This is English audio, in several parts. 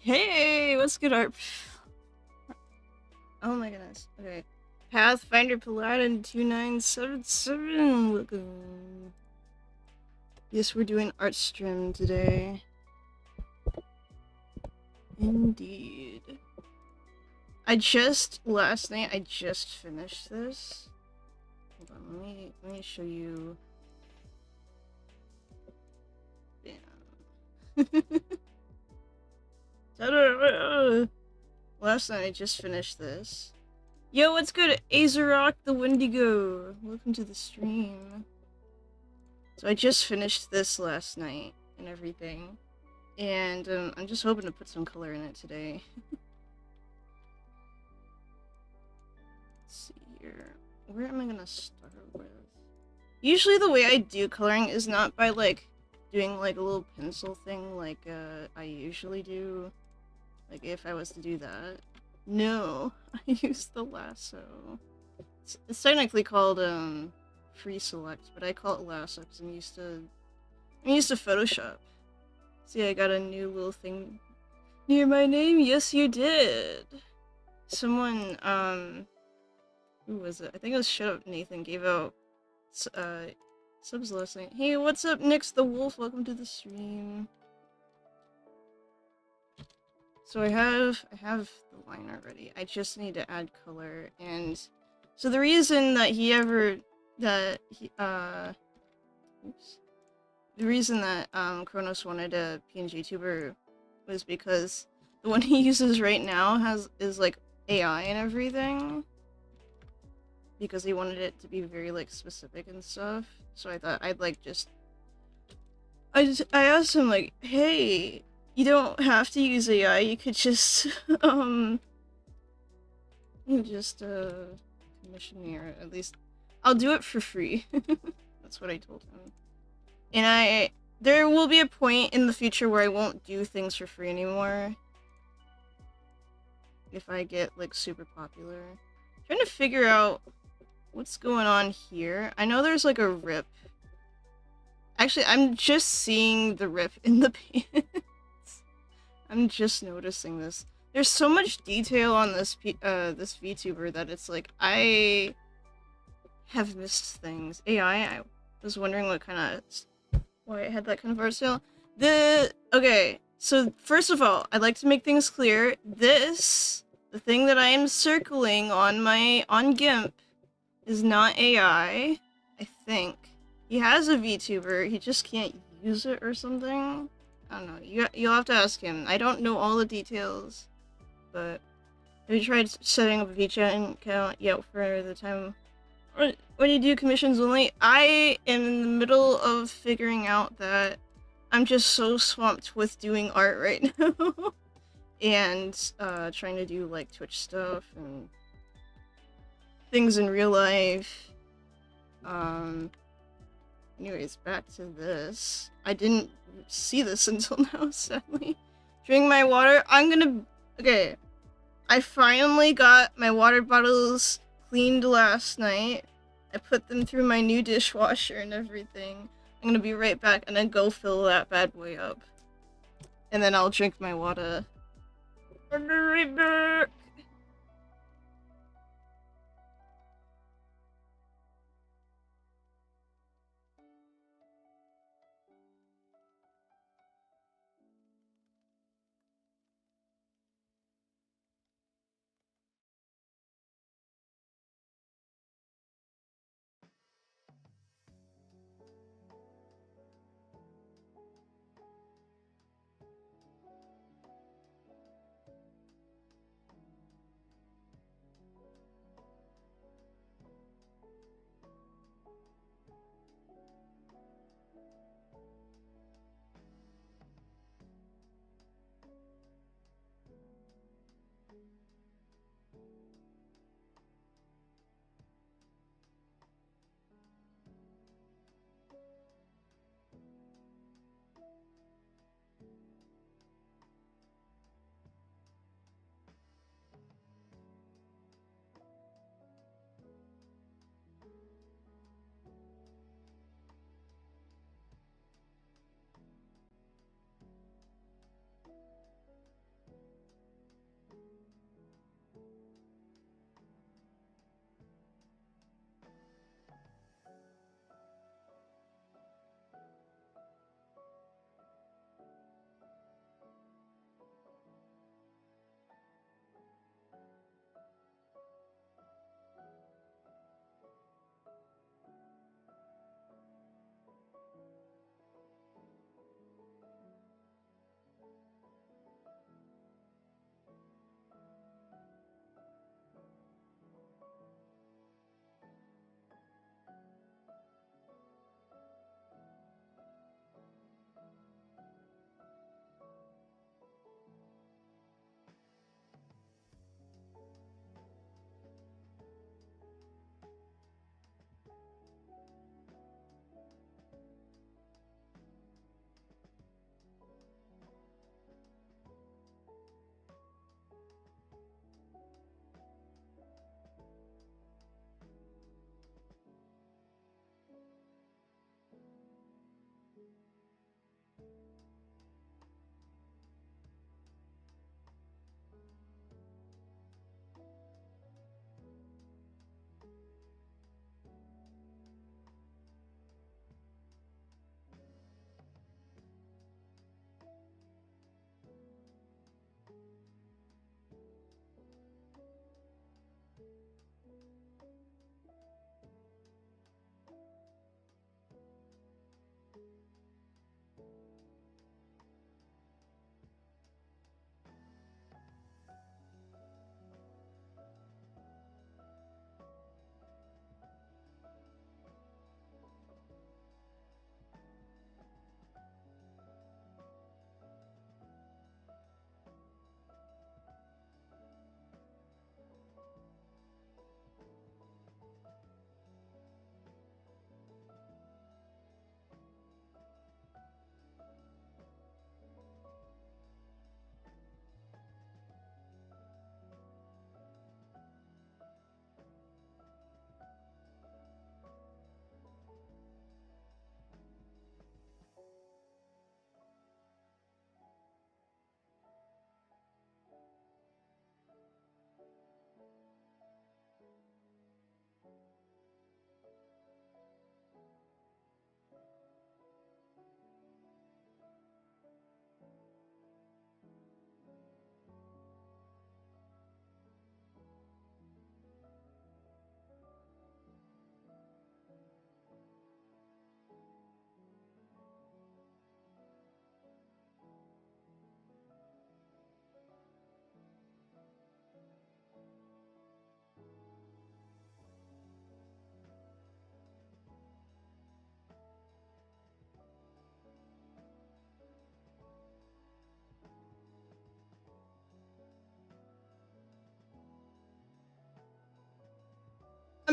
Hey, what's good, art? Oh my goodness. Okay. Pathfinder Paladin 2977. Welcome. Yes, we're doing art stream today. Indeed. Last night, I just finished this. Hold on, let me show you. Damn. Last night, I just finished this. Yo, what's good? Azerok the Wendigo. Welcome to the stream. So I just finished this last night and everything. And I'm just hoping to put some color in it today. Let's see here. Where am I gonna start with? Usually the way I do coloring is not by like doing like a little pencil thing like I usually do. Like if I was to do that. No, I use the lasso. It's technically called free select, but I call it lasso because I'm used to Photoshop. See, I got a new little thing near my name. Yes, you did. Someone, who was it? I think it was Shut Up Nathan gave out, subs last night. Hey, what's up, Nix the Wolf? Welcome to the stream. So I have the line already. I just need to add color, and so the reason that the reason that Kronos wanted a PNG tuber was because the one he uses right now is like AI and everything. Because he wanted it to be very like specific and stuff. So I thought I'd like I asked him like, hey, you don't have to use AI, you could just commission me, or at least I'll do it for free. That's what I told him. And there will be a point in the future where I won't do things for free anymore. If I get like super popular. I'm trying to figure out what's going on here. I know there's like a rip. Actually, I'm just seeing the rip in the pants. I'm just noticing this. There's so much detail on this this VTuber that it's like I have missed things. AI, I was wondering why it had that kind of art style. Okay, so first of all, I'd like to make things clear. The thing that I am circling on GIMP is not AI, I think. He has a VTuber, he just can't use it or something. I don't know, you'll have to ask him. I don't know all the details, but have you tried setting up a VChat account yet for the time when you do commissions only? I am in the middle of figuring out that I'm just so swamped with doing art right now. And trying to do like Twitch stuff and things in real life. Anyways, back to this. I didn't see this until now, sadly. Drink my water. Okay. I finally got my water bottles cleaned last night. I put them through my new dishwasher and everything. I'm gonna be right back and then go fill that bad boy up. And then I'll drink my water. I'll be right back.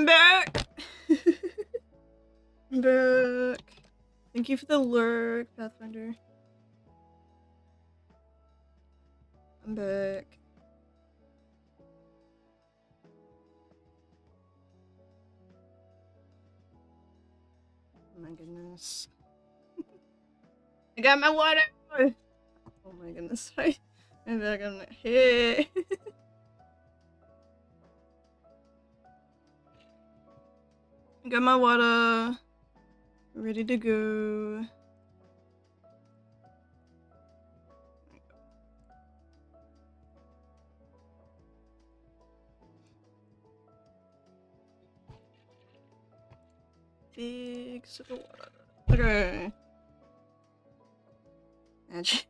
I'm back! I'm back. Thank you for the lurk, Pathfinder. I'm back. Oh my goodness. I got my water! Oh my goodness. I'm back on my head. I got my water. Ready to go. Big sip of water. Okay. Agile.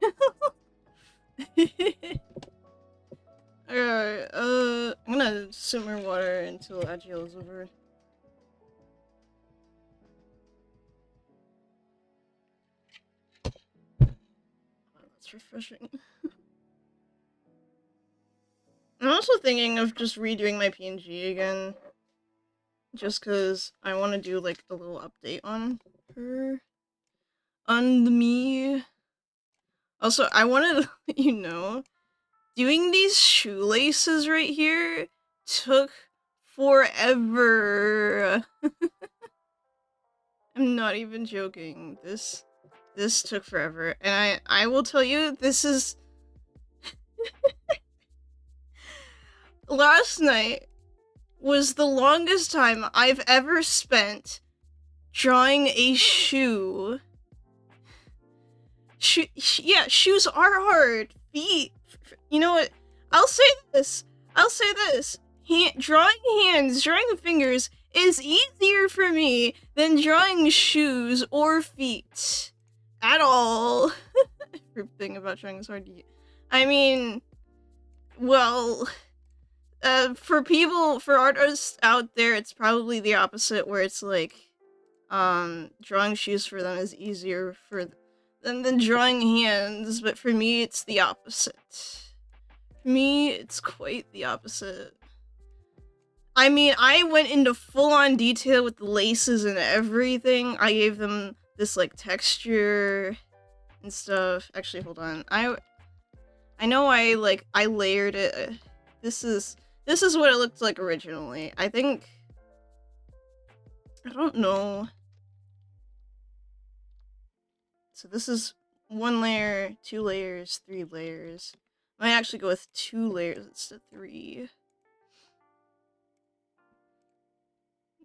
Alright, I'm gonna simmer water until Agile is over. Oh, that's refreshing. I'm also thinking of just redoing my PNG again. Just cause I want to do like a little update on her. On the me. Also, I wanted to let you know, doing these shoelaces right here took forever. I'm not even joking. This took forever. And I will tell you, this is... Last night was the longest time I've ever spent drawing a shoe. Yeah, shoes are hard. Feet. You know what? I'll say this. Drawing hands, drawing fingers is easier for me than drawing shoes or feet. At all. Everything about drawing is hard to get. I mean, well, for artists out there, it's probably the opposite, where it's like, drawing shoes for them is easier than drawing hands, but for me, it's the opposite. For me, it's quite the opposite. I mean, I went into full-on detail with the laces and everything. I gave them this, like, texture and stuff. Actually, hold on. I know I layered it. This is what it looked like originally. I think... I don't know. So this is 1 layer, 2 layers, 3 layers. I might actually go with 2 layers instead of 3.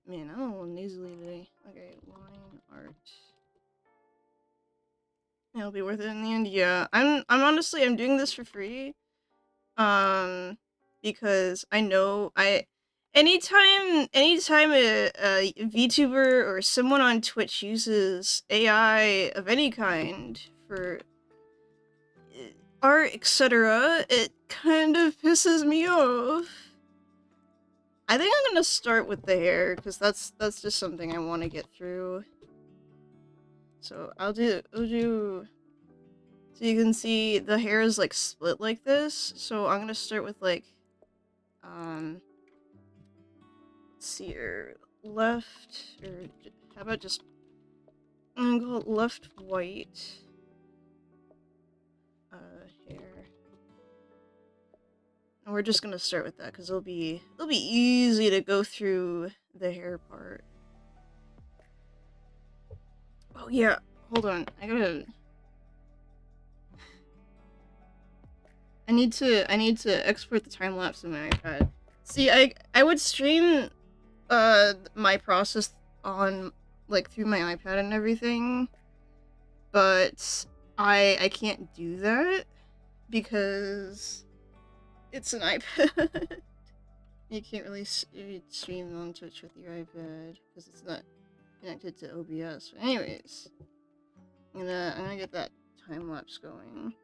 Man, I'm a little nasally today. Okay, line art. It'll be worth it in the end. Yeah, I'm honestly, I'm doing this for free. Because I know anytime a VTuber or someone on Twitch uses AI of any kind for art, etc., it kind of pisses me off. I think I'm gonna start with the hair, because that's just something I want to get through. So I'll do, so you can see the hair is like split like this. So I'm gonna start with like, let's see here, left, or how about just, I'm gonna go left white, hair. And we're just gonna start with that, because it'll be easy to go through the hair part. Oh yeah, hold on, I need to export the time lapse in my iPad. See, I would stream my process on, like, through my iPad and everything, but I can't do that because it's an iPad. You can't really stream on Twitch with your iPad because it's not connected to OBS. But anyways, I'm gonna get that time lapse going.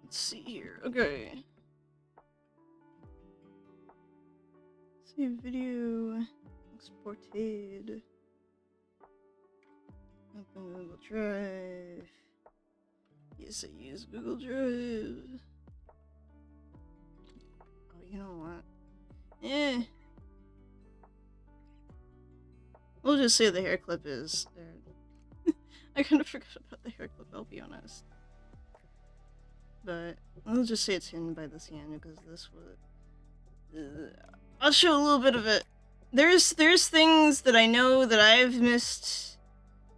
Let's see here. Okay. Save video exported. Open Google Drive. Yes, I use Google Drive. Oh you know what? We'll just say the hair clip is there. I kind of forgot about the hair clip, I'll be honest. But we'll just say it's hidden by this hand because this would. I'll show a little bit of it. There's things that I know that I've missed.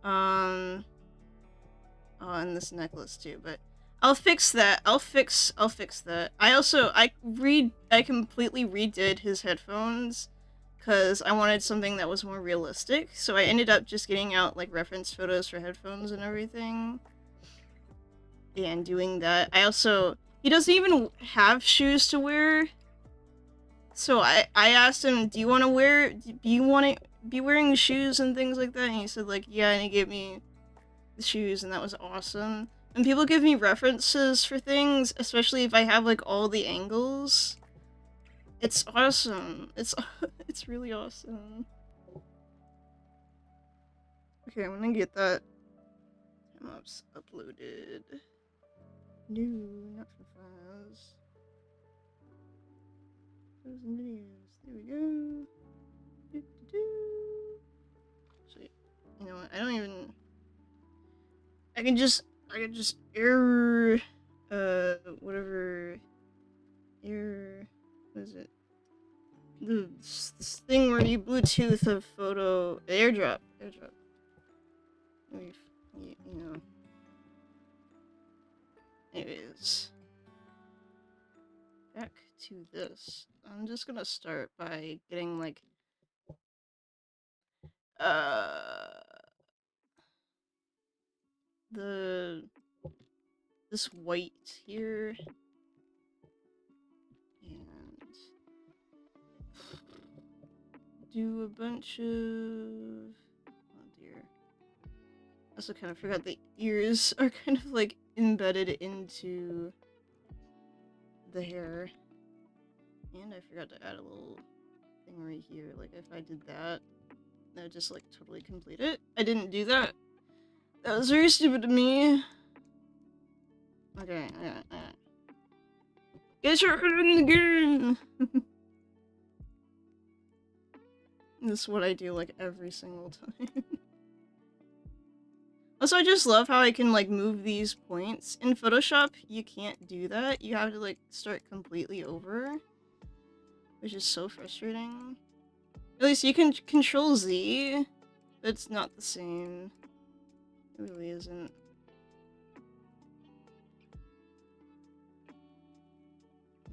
Oh, and this necklace too, but I'll fix that. I'll fix that. I completely redid his headphones because I wanted something that was more realistic. So I ended up just getting out like reference photos for headphones and everything. And doing that. He doesn't even have shoes to wear. So I asked him, do you want to be wearing shoes and things like that? And he said like, yeah, and he gave me the shoes and that was awesome. And people give me references for things, especially if I have like all the angles. It's awesome. It's really awesome. Okay, I'm gonna get that time-lapse uploaded. No, not for files. Those videos. There we go. So, you know what? I don't even. I can just error. Whatever. Error. What is it? This thing where you Bluetooth a photo. Airdrop. You know. Anyways. Back to this. I'm just gonna start by getting like this white here and do a bunch of, oh dear, I also kind of forgot the ears are kind of like embedded into the hair. And I forgot to add a little thing right here. Like, if I did that, that would just, like, totally complete it. I didn't do that. That was very stupid of me. Okay. Get your head again! This is what I do, like, every single time. Also, I just love how I can, like, move these points. In Photoshop, you can't do that. You have to, like, start completely over. Which is so frustrating. At least you can Control Z, but it's not the same. It really isn't.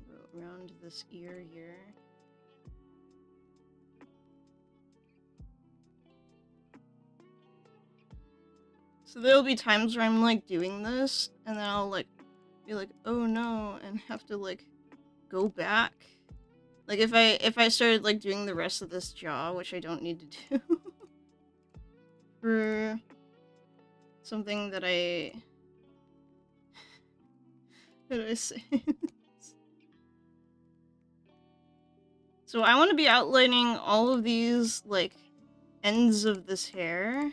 Go around this ear here. So there'll be times where I'm like doing this, and then I'll like be like, oh no, and have to like go back. Like, if I started, like, doing the rest of this jaw, which I don't need to do, for something that how do I say So I want to be outlining all of these, like, ends of this hair.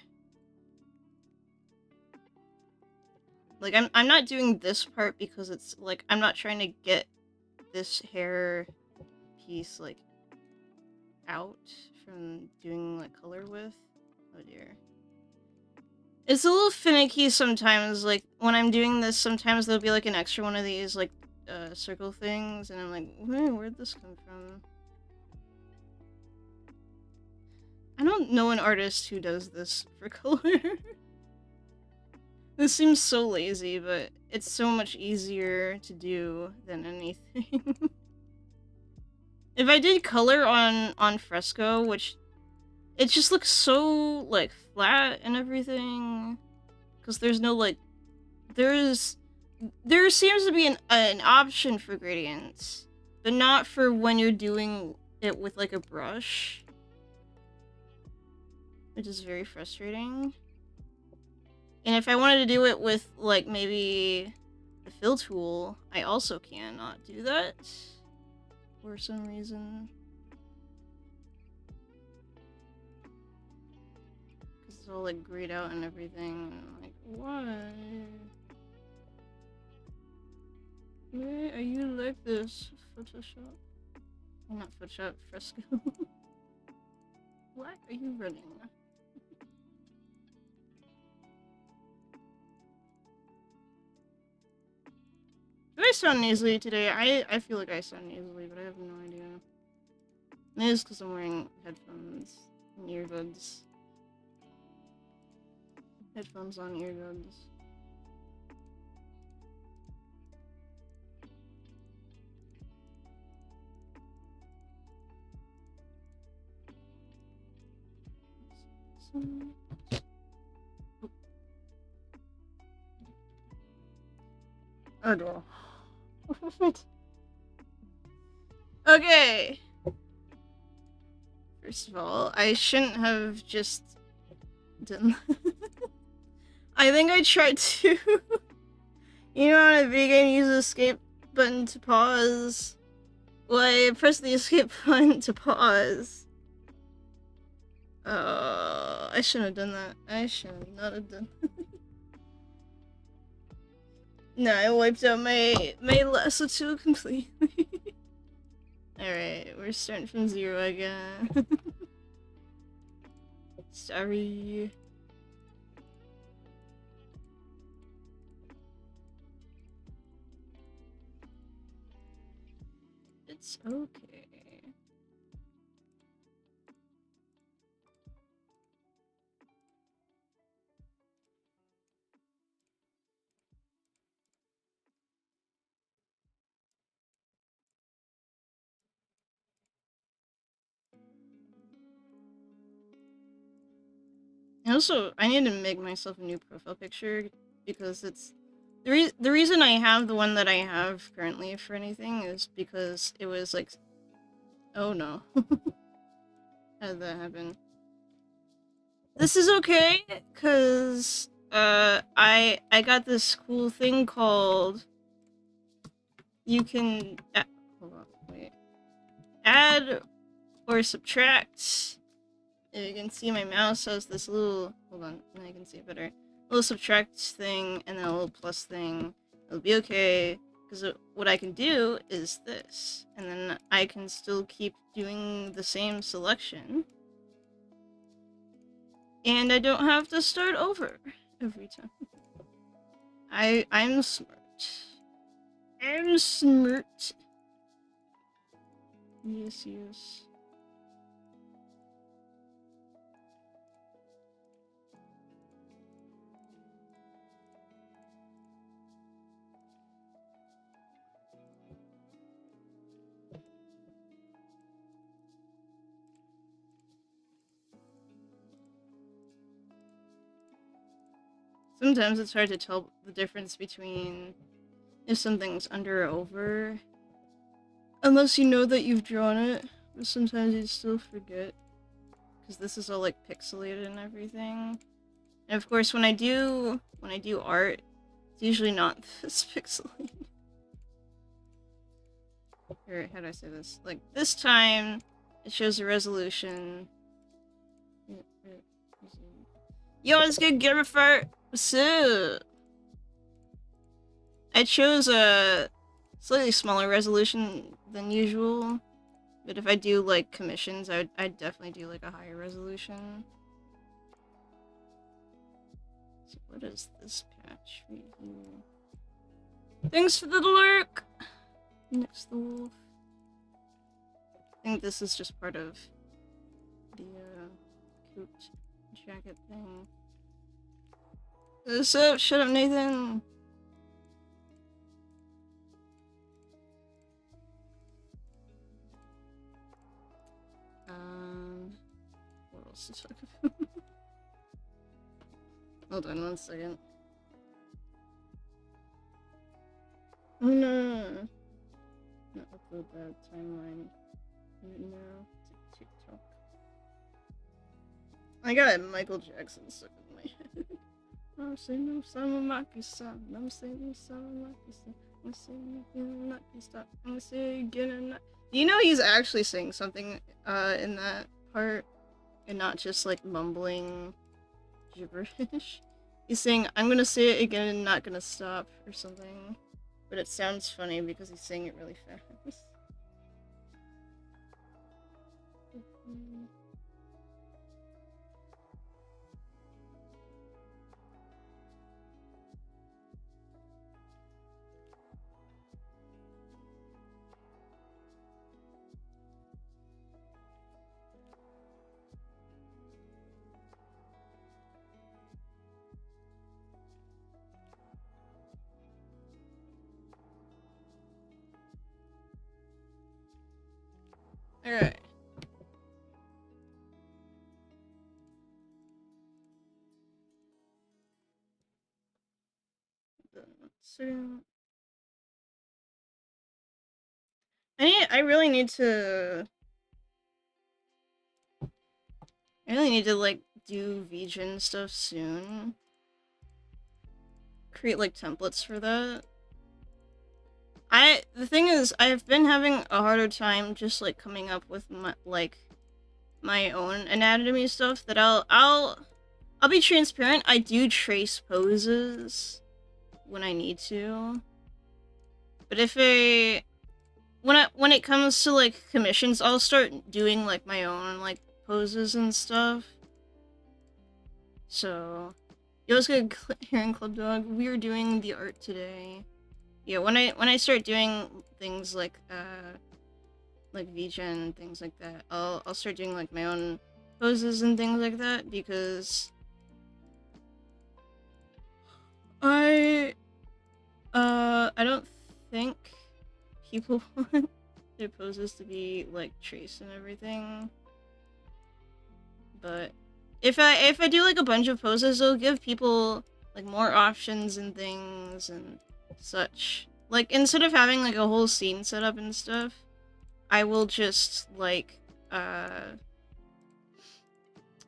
Like, I'm not doing this part because it's, like, I'm not trying to get this hair piece, like, out from doing, like, color with. Oh dear. It's a little finicky sometimes, like, when I'm doing this, sometimes there'll be, like, an extra one of these, like, circle things, and I'm like, where'd this come from? I don't know an artist who does this for color. This seems so lazy, but it's so much easier to do than anything. If I did color on Fresco, which it just looks so like flat and everything, because there's no like there seems to be an option for gradients, but not for when you're doing it with like a brush, which is very frustrating. And if I wanted to do it with like maybe the fill tool, I also cannot do that for some reason. Because it's all like grayed out and everything. And I'm like, why? Why are you like this, Photoshop? Not Photoshop, Fresco. What are you running? Do I sound nasally today? I feel like I sound nasally, but I have no idea. Maybe it's because I'm wearing headphones and earbuds. Headphones on earbuds. Oh no. Okay. First of all, I shouldn't have just done I think I tried to you know on a video game use the escape button to pause. Well, I pressed the escape button to pause. I shouldn't have done that. I should not have done No, I wiped out my lasso tool completely. Alright, we're starting from 0 again. Sorry. It's okay. Also, I need to make myself a new profile picture because it's the reason I have the one that I have currently for anything is because it was like, oh no, how did that happen? This is okay because I got this cool thing called you can hold on, wait, add or subtract. You can see my mouse has this little, hold on, now I can see it better. Little subtract thing and then a little plus thing. It'll be okay, because what I can do is this, and then I can still keep doing the same selection. And I don't have to start over every time. I'm smart. I'm smart. Yes, yes. Sometimes it's hard to tell the difference between if something's under or over. Unless you know that you've drawn it. But sometimes you still forget. Because this is all like pixelated and everything. And of course when I do art, it's usually not this pixelated. Or how do I say this? Like this time, it shows the resolution. Yo, it's good, Gamer Fart! What's up? I chose a slightly smaller resolution than usual, but if I do like commissions, I'd definitely do like a higher resolution. So what is this patch right here? Thanks for the lurk! Next the wolf. I think this is just part of the coat jacket thing. What's up? Shut up, Nathan! What else to talk about? Hold on 1 second. Oh no! Not upload that timeline right now to TikTok. I got Michael Jackson stuck in my head. I'm saying no summer Maki son. I'm saying no summer Maki son. I'm saying no Maki stop. I'm gonna say again and not. You know he's actually saying something in that part and not just like mumbling gibberish. He's saying I'm gonna say it again and not gonna stop or something. But it sounds funny because he's saying it really fast. Alright. I really need to... like, do VGen stuff soon. Create, like, templates for that. The thing is, I've been having a harder time just, like, coming up with my own anatomy stuff that I'll be transparent. I do trace poses when I need to. But when it comes to, like, commissions, I'll start doing, like, my own, like, poses and stuff. So, yo, what's good here in Club Dog? We are doing the art today. Yeah, when I start doing things like VGen, things like that, I'll start doing, like, my own poses and things like that, because I don't think people want their poses to be, like, traced and everything. But if I do, like, a bunch of poses, it'll give people, like, more options and things and such. Like, instead of having, like, a whole scene set up and stuff, I will just, like, I'll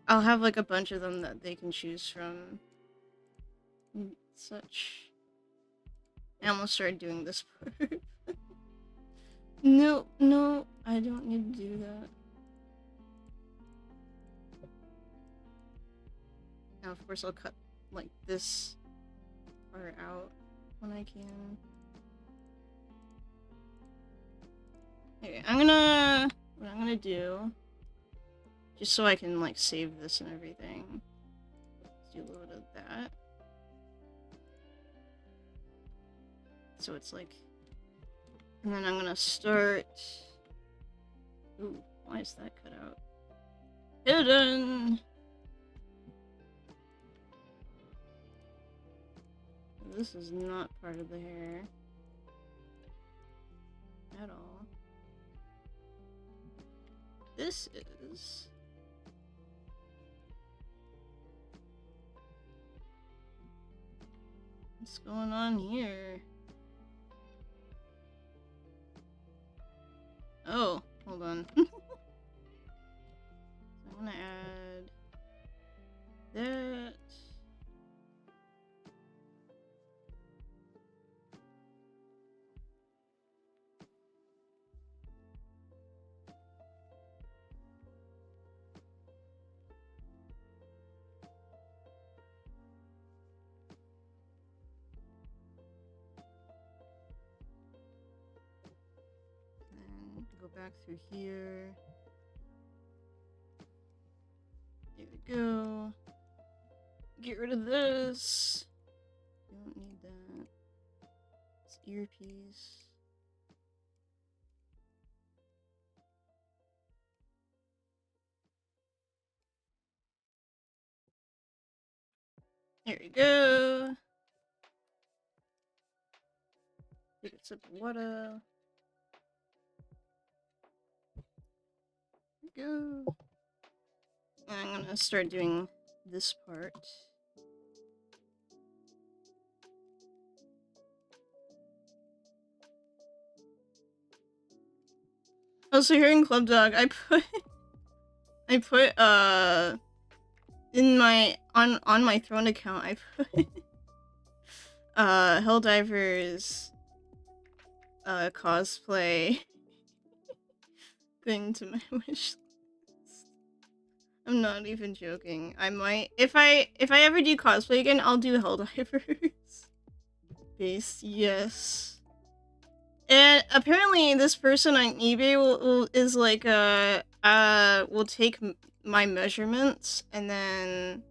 have, like, a bunch of them that they can choose from. And such. I almost started doing this part. No, I don't need to do that. Now, of course, I'll cut, like, this part out when I can. Okay, what I'm gonna do, just so I can, like, save this and everything, let's do a little bit of that. So it's like, and then I'm gonna start, ooh, why is that cut out? Hidden! This is not part of the hair at all. This is. What's going on here? Oh, hold on. So I'm gonna add that. And go back through here. There we go. Get rid of this. Don't need that. It's earpiece. There we go. Take a sip of water. There we go. And I'm gonna start doing this part. Also, here in Club Dog, I put in my on my Throne account, I put Helldivers cosplay thing to my wish list. I'm not even joking. I might, if I ever do cosplay again, I'll do Helldivers based. Yes. And apparently this person on eBay is like will take my measurements and then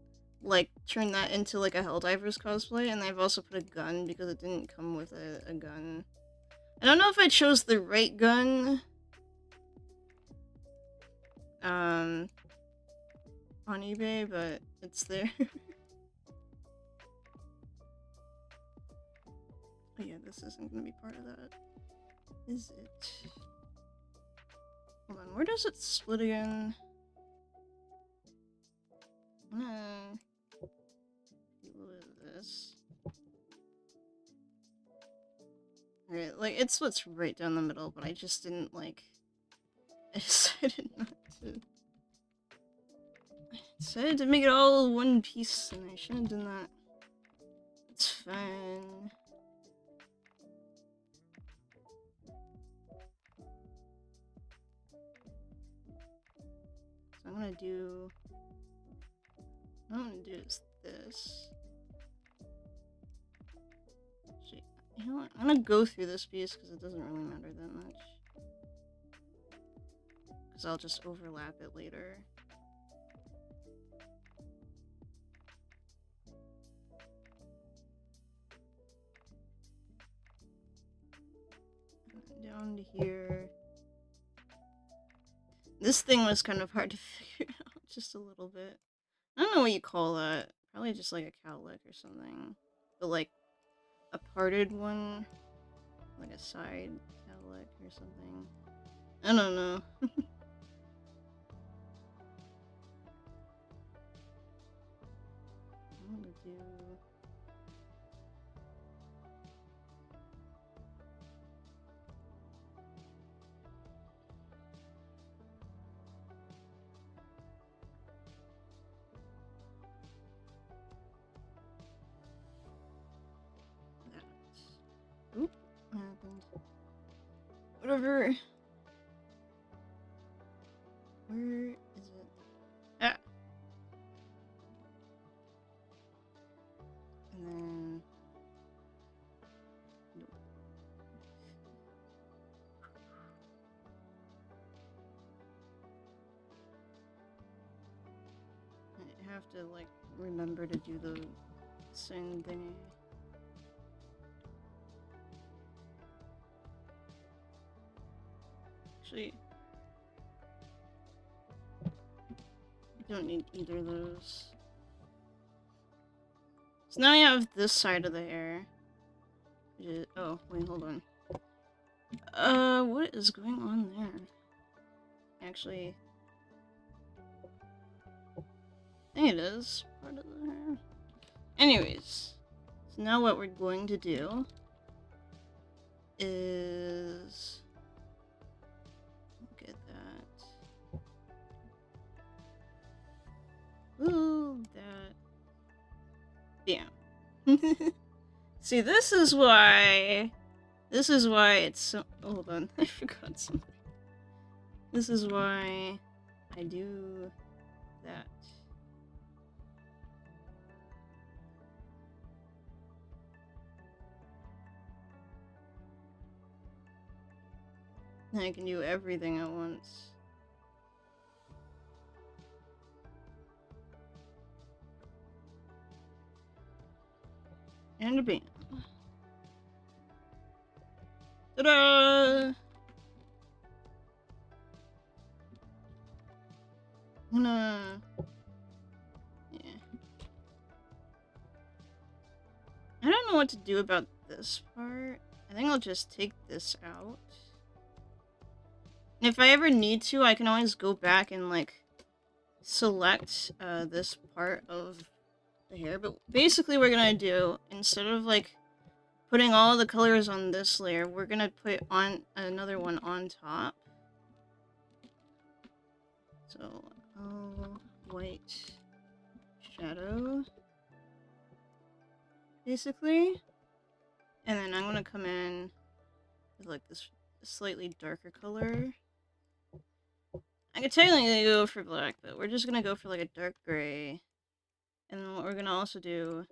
like turn that into like a Helldivers cosplay. And I've also put a gun because it didn't come with a gun. I don't know if I chose the right gun on eBay, but it's there. Oh yeah, this isn't gonna be part of that. Is it? Hold on, Where does it split again? I'm gonna do a little bit of this. Alright, like, it splits right down the middle, but I just didn't, like... I decided not to... I decided to make it all one piece, and I shouldn't have done that. It's fine. So I'm gonna do... What I'm gonna do is this. Actually, you know what? I'm gonna go through this piece because it doesn't really matter that much. Because I'll just overlap it later. Down to here. This thing was kind of hard to figure out just a little bit. I don't know what you call that. Probably just like a cowlick or something. But like a parted one. Like a side cowlick or something. I don't know. I'm gonna do... Oop, what happened? Whatever. Where is it? Ah! And then... Nope. I have to, like, remember to do the same thing. Actually, I don't need either of those. So now you have this side of the hair. Which is, oh, wait, hold on. What is going on there? Actually, I think it is part of the hair. Anyways, so now what we're going to do is... Look at that. Ooh, that. Bam. See, this is why it's so... Oh, hold on, I forgot something. This is why I do that. Then I can do everything at once. And a bam. Ta-da! Yeah. I don't know what to do about this part. I think I'll just take this out. And if I ever need to, I can always go back and, like, select this part of the hair. But basically what we're gonna do, instead of, like, putting all the colors on this layer, we're gonna put on another one on top. So, white shadow, basically. And then I'm gonna come in with, like, this slightly darker color. I could technically go for black, but we're just gonna go for, like, a dark gray. And then what we're gonna also do,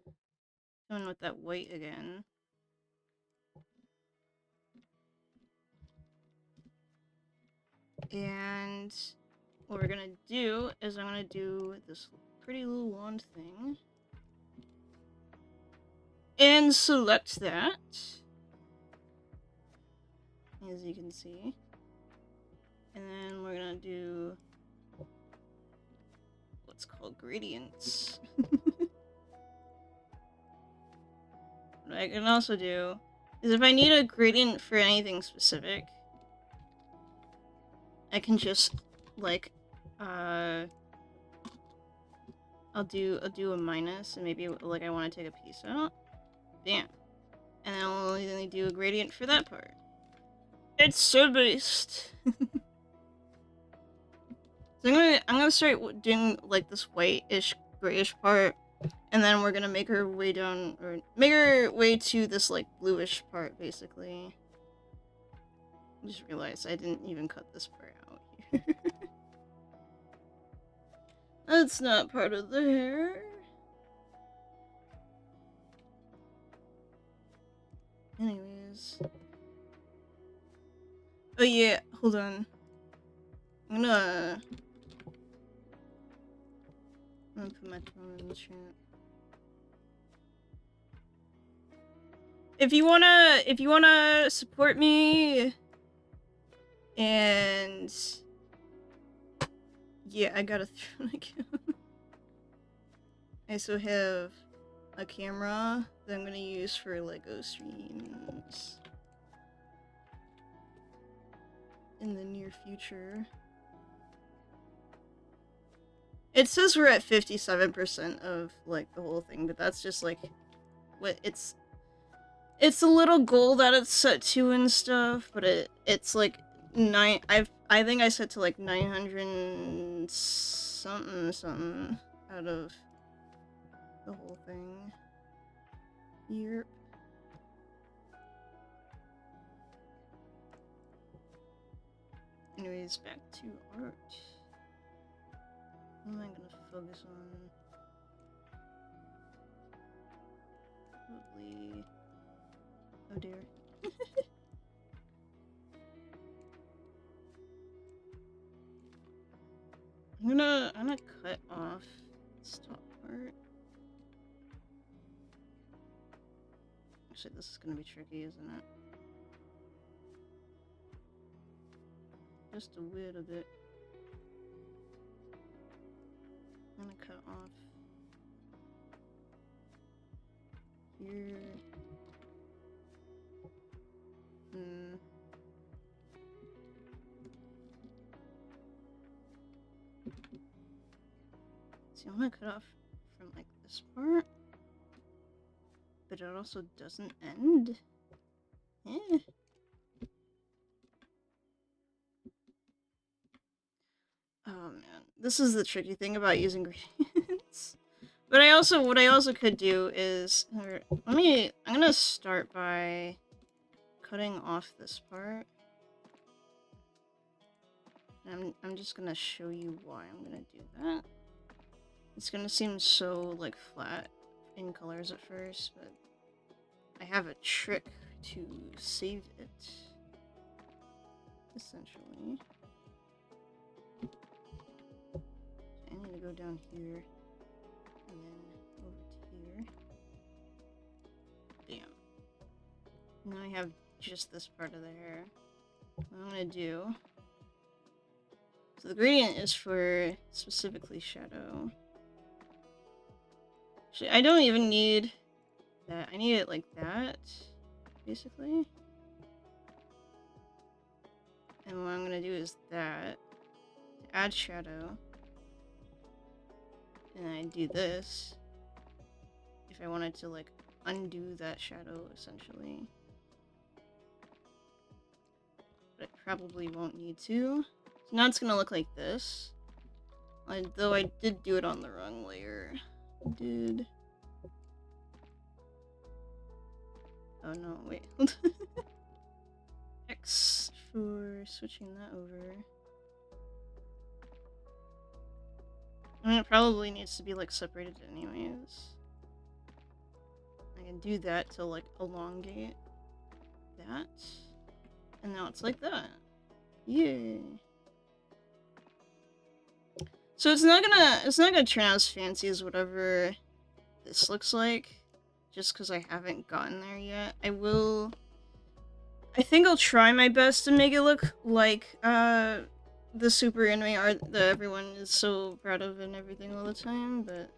come in with that white again. And what we're gonna do is I'm gonna do this pretty little wand thing. And select that. As you can see. And then we're gonna do what's called gradients. What I can also do is if I need a gradient for anything specific, I can just, like, I'll do a minus, and maybe, like, I want to take a piece out. Bam. And then I'll only do a gradient for that part. It's so based. So I'm gonna start doing, like, this white-ish, grayish part, and then we're gonna make our way down, or make our way to this, like, bluish part, basically. I just realized I didn't even cut this part out here. That's not part of the hair. Anyways. Oh yeah, hold on. I'm gonna put my phone in the chat. If you wanna support me, and yeah, I got a throne account. I also have a camera that I'm gonna use for LEGO streams in the near future. It says we're at 57% of, like, the whole thing, but that's just, like, what it's a little goal that it's set to and stuff, but it's like I think I set to like 900 something out of the whole thing. Yep. Anyways, back to art. What am I gonna focus on? Probably. Oh dear. I'm gonna cut off this top part. Actually, this is gonna be tricky, isn't it? Just a little bit. I'm gonna cut off here. See, I'm gonna cut off from, like, this part, but it also doesn't end. Eh. Oh man, this is the tricky thing about using gradients. But what I also could do is, I'm gonna start by cutting off this part. And I'm just gonna show you why I'm gonna do that. It's gonna seem so, like, flat in colors at first, but I have a trick to save it, essentially. I need to go down here, and then over to here. Bam. Now I have just this part of the hair. What I'm gonna do... So the gradient is for specifically shadow. Actually, I don't even need that. I need it like that, basically. And what I'm gonna do is that, to add shadow. And I do this if I wanted to, like, undo that shadow, essentially. But I probably won't need to. So now it's gonna look like this. Though I did do it on the wrong layer. I did. Oh no, wait. X for switching that over. I mean, it probably needs to be, like, separated anyways. I can do that to, like, elongate that. And now it's like that. Yay. So it's not gonna turn out as fancy as whatever this looks like, just because I haven't gotten there yet. I think I'll try my best to make it look like the super anime art that everyone is so proud of and everything all the time, but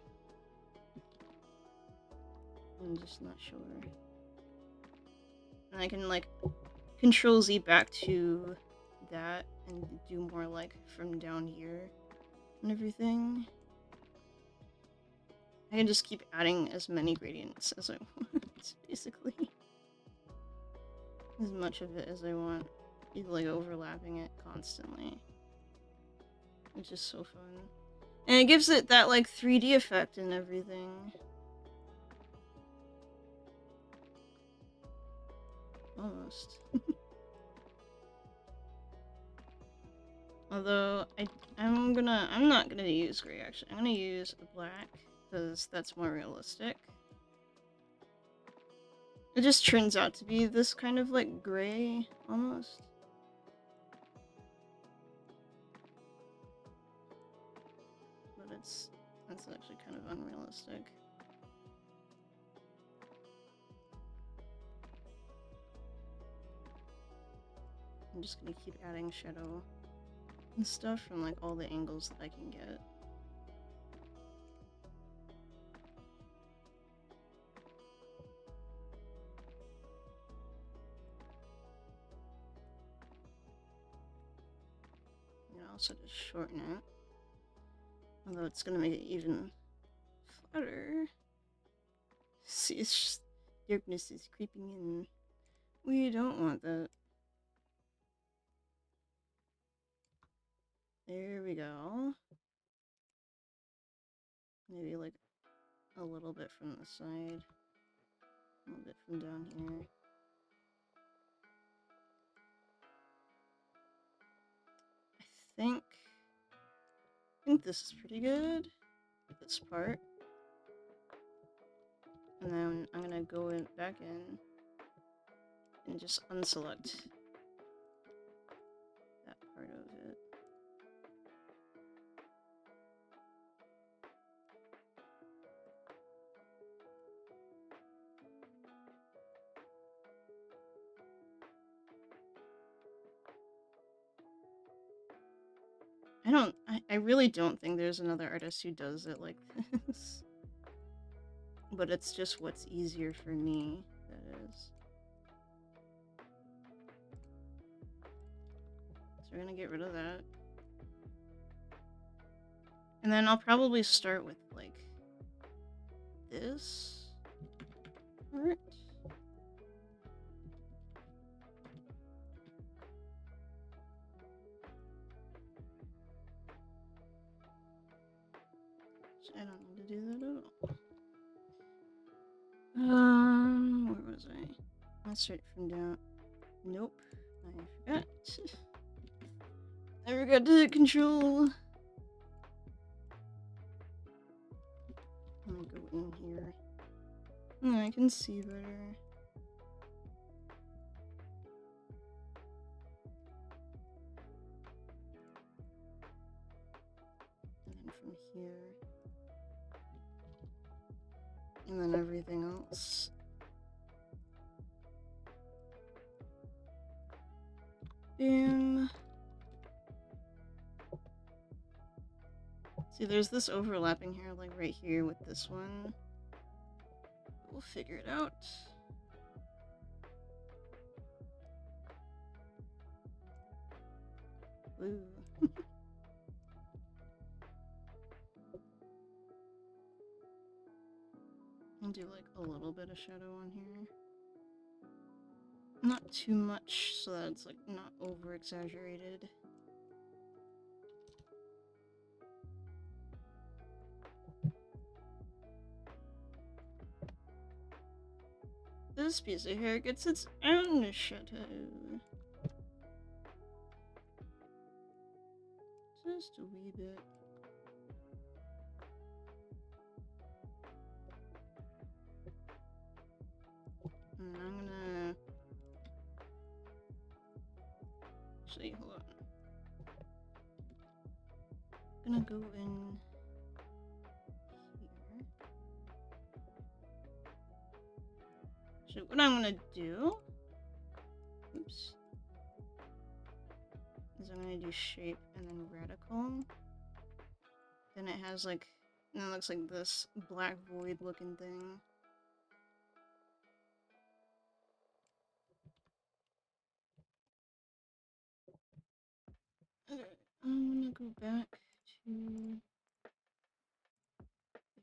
I'm just not sure. And I can, like, Control Z back to that and do more like from down here and everything. I can just keep adding as many gradients as I want, basically. As much of it as I want. Either like overlapping it constantly. Which is so fun. And it gives it that like 3D effect and everything. Almost. Although I'm not gonna use gray actually. I'm gonna use a black because that's more realistic. It just turns out to be this kind of like gray almost. But that's actually kind of unrealistic. I'm just gonna keep adding shadow and stuff from like all the angles that I can get. And also just shorten it. Although it's gonna make it even flatter. See, it's just darkness is creeping in. We don't want that. There we go. Maybe like a little bit from the side. A little bit from down here. I think this is pretty good. This part. And then I'm gonna go back in and just unselect that part of it. I really don't think there's another artist who does it like this. But it's just what's easier for me, that is. So we're gonna get rid of that. And then I'll probably start with, like, this part. So I don't need to do that at all. Where was I? Let's start from down. Nope. I forgot. I forgot to control. I'm gonna go in here. Oh, I can see better. And then from here. And then everything else. Boom. See, there's this overlapping here, like right here with this one. We'll figure it out. Ooh. I'll do like a little bit of shadow on here. Not too much, so that it's like not over exaggerated. This piece of hair gets its own shadow. Just a wee bit. And I'm gonna... Actually, hold on. I'm gonna go in here. So what I'm gonna do... Oops. Is I'm gonna do shape and then radical. Then it has like... And it looks like this black void looking thing. I'm gonna go back to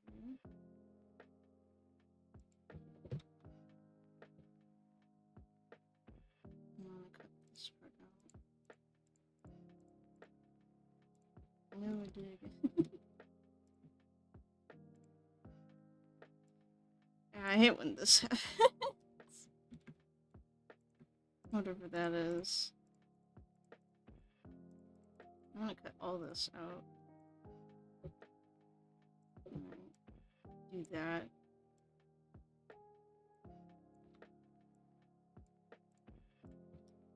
there. I'm gonna cut this part out. No dig. I hate when this happens. Whatever that is. I'm gonna cut all this out. And then do that.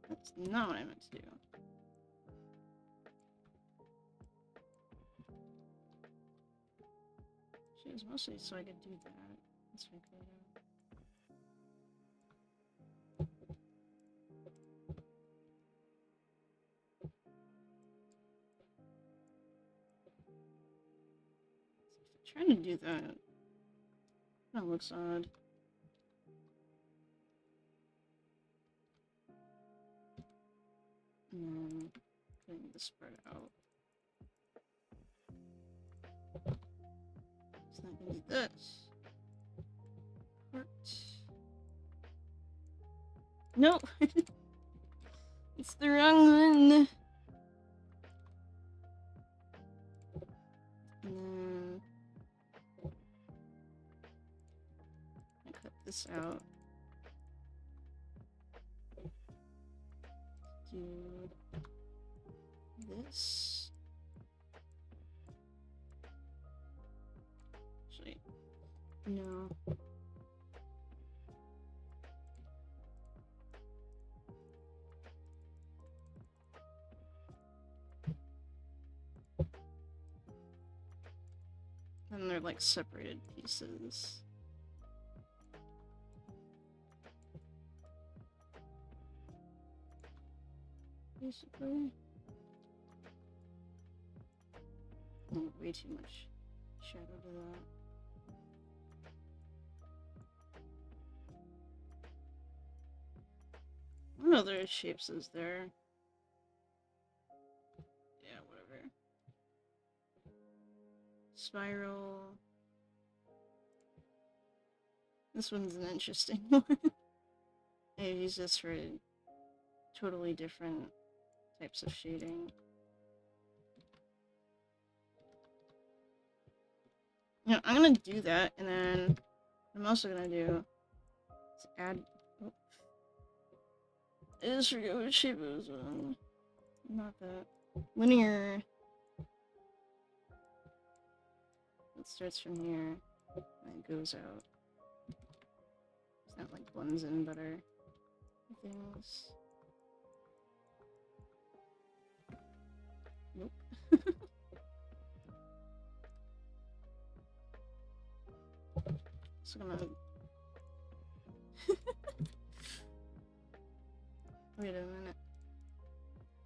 That's not what I meant to do. She was mostly so I could do that. That's my creative. Trying to do that. That looks odd. And then putting this part out. It's not gonna be this. Part. No! It's the wrong one! And then I cut this out. Do this. Actually, no. And they're like separated pieces. Basically. Oh, way too much shadow to that. What other shapes is there? Yeah, whatever. Spiral. This one's an interesting one. I use this for totally different types of shading. You know, I'm gonna do that, and then what I'm also gonna do is add. Oh, I just forget what shape it was on. Not that. Linear. It starts from here, and it goes out. It's not like blends in better. Things. Nope. So I'm gonna. Wait a minute.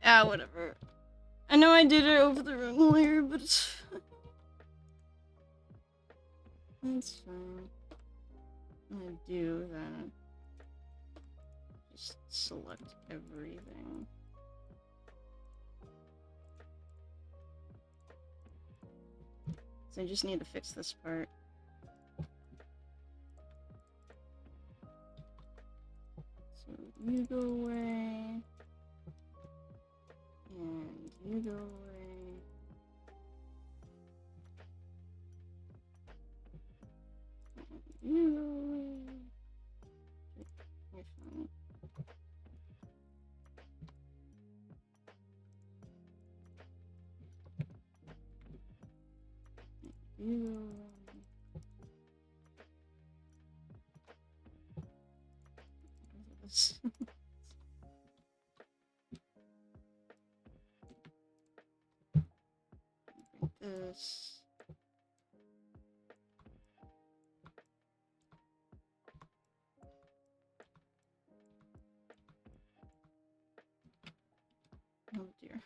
Ah, whatever. I know I did it over the wrong layer, but it's fine. That's fine. I'm gonna do then. Just select everything. So I just need to fix this part. So you go away. And you go away. And you go away. You're fine. You go away. This. This. Oh dear.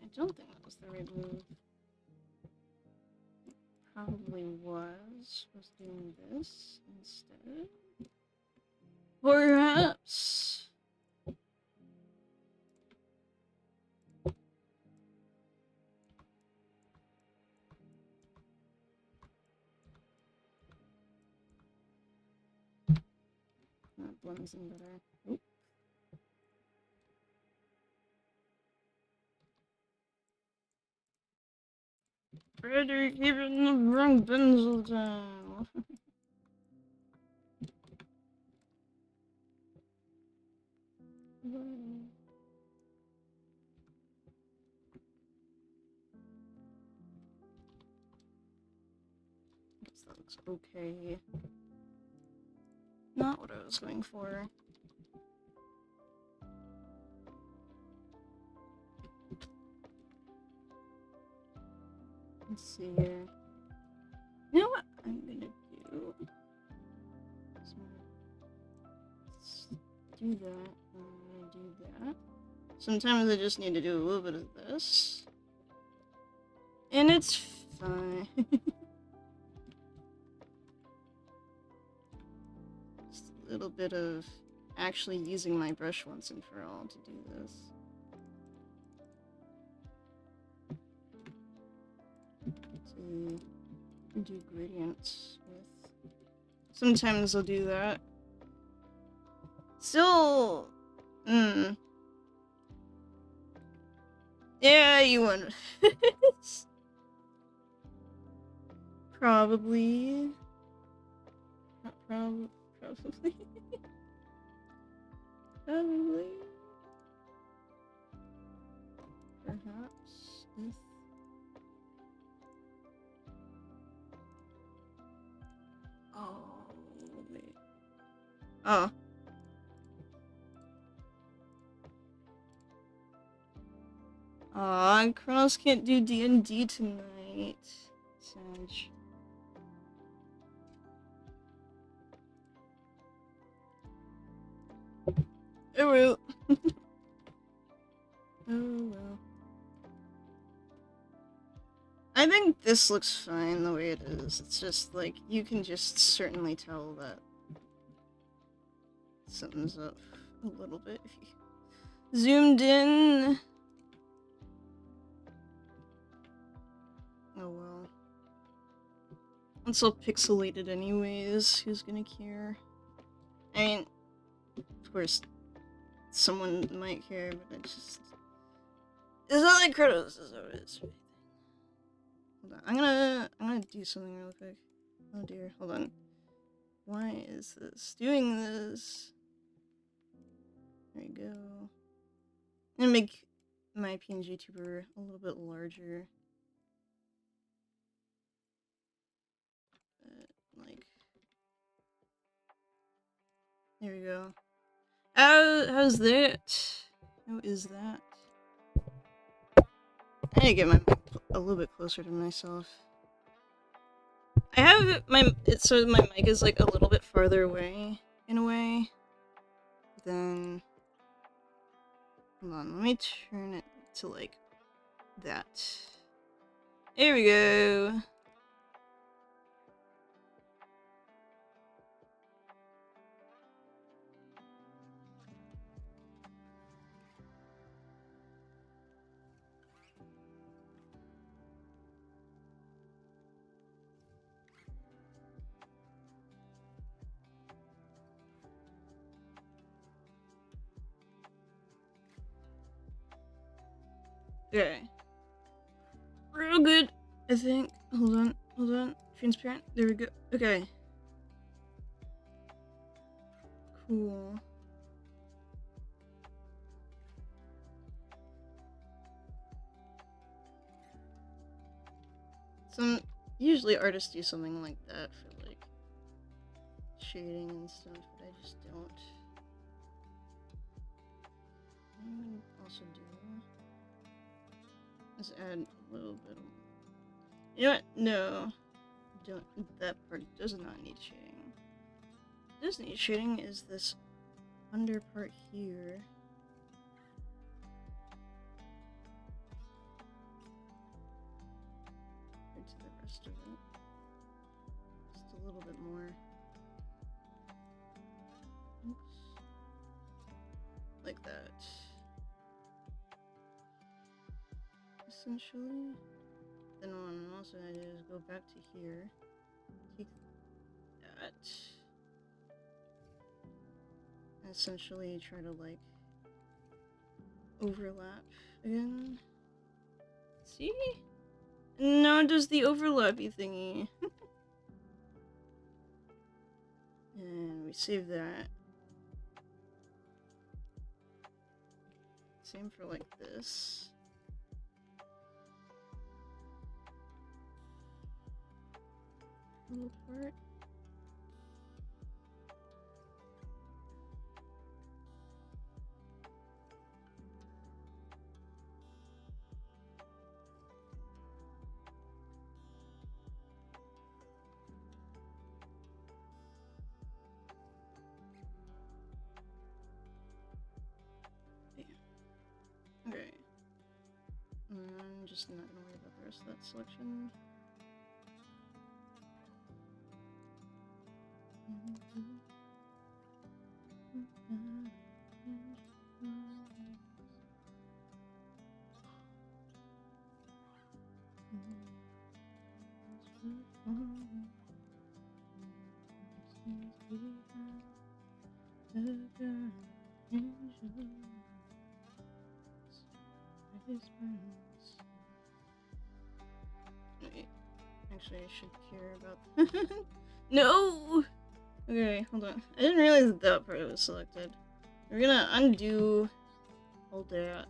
I don't think that was the right move. Probably was doing this instead. Perhaps. blends in better. Oop. Frederick, even the wrong pencil down. Guess that looks okay. Not what I was going for. Let's see here. You know what I'm gonna do? So, let's do that. I'm gonna do that. Sometimes I just need to do a little bit of this. And it's fine. Just a little bit of actually using my brush once and for all to do this. To do gradients with. Sometimes I'll do that. Still, yeah, you want probably. Not probably. Probably. Perhaps if. Oh, wait. Oh. Aw, Kronos can't do D&D tonight. Sad. Oh well. Oh well. I think this looks fine the way it is. It's just like, you can just certainly tell that something's up a little bit if you zoomed in. Oh well. It's all pixelated anyways, who's gonna care? I mean, of course, someone might care, but it's just... It's not like Kronos is what it is. Hold on, I'm gonna do something real quick. Oh dear, hold on. Why is this doing this? There we go. I'm gonna make my PNG tuber a little bit larger. Like, there we go. How's that? How is that? I need to get my mic a little bit closer to myself. I have so my mic is like a little bit farther away, in a way, than... Hold on, let me turn it to like that. There we go. Okay. Real good, I think. Hold on. Transparent. There we go. Okay. Cool. Usually artists do something like that for like shading and stuff, but I just don't. I'm gonna also do let's add a little bit of... You know what? No. Don't. That part does not need shading. What does need shading is this under part here. Compared to the rest of it. Just a little bit more. Oops. Like that. Essentially. Then what I'm also gonna do is go back to here. Take that. essentially try to like overlap again. See? Now it does the overlappy thingy. And we save that. Same for like this. Little part. Okay. I'm just not gonna worry about the rest of that selection. Wait, actually, I should care about that. No! Okay, hold on. I didn't realize that part was selected. We're gonna undo all that.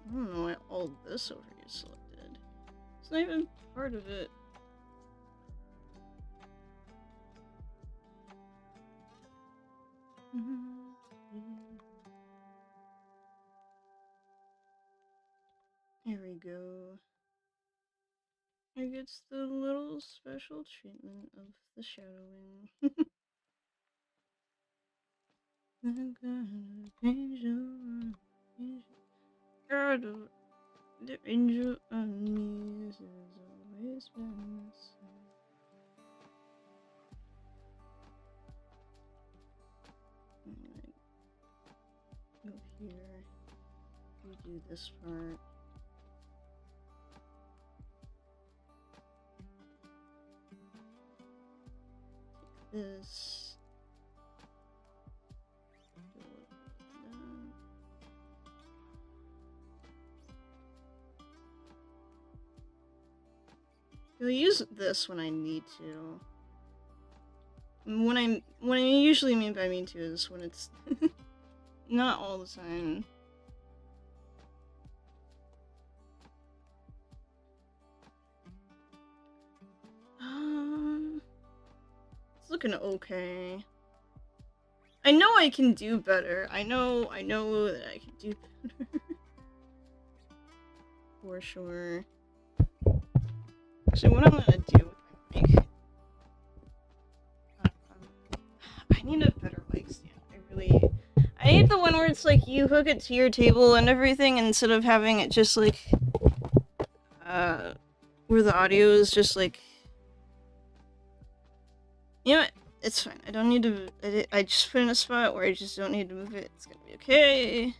I don't know why all this over here is selected. It's not even part of it. Here we go. Here gets the little special treatment of the shadowing. God, the angel on me has always been the same. Go here. We do this part. Take this. I'll use this when I need to. When I usually mean by mean to is when it's not all the time. It's looking okay. I know I can do better. I know that I can do better. For sure. So what I'm gonna do with my mic, I need a better mic stand. I need the one where it's like you hook it to your table and everything instead of having it just like, where the audio is just like, you know what? It's fine. I don't need to, I just put it in a spot where I just don't need to move it. It's gonna be okay.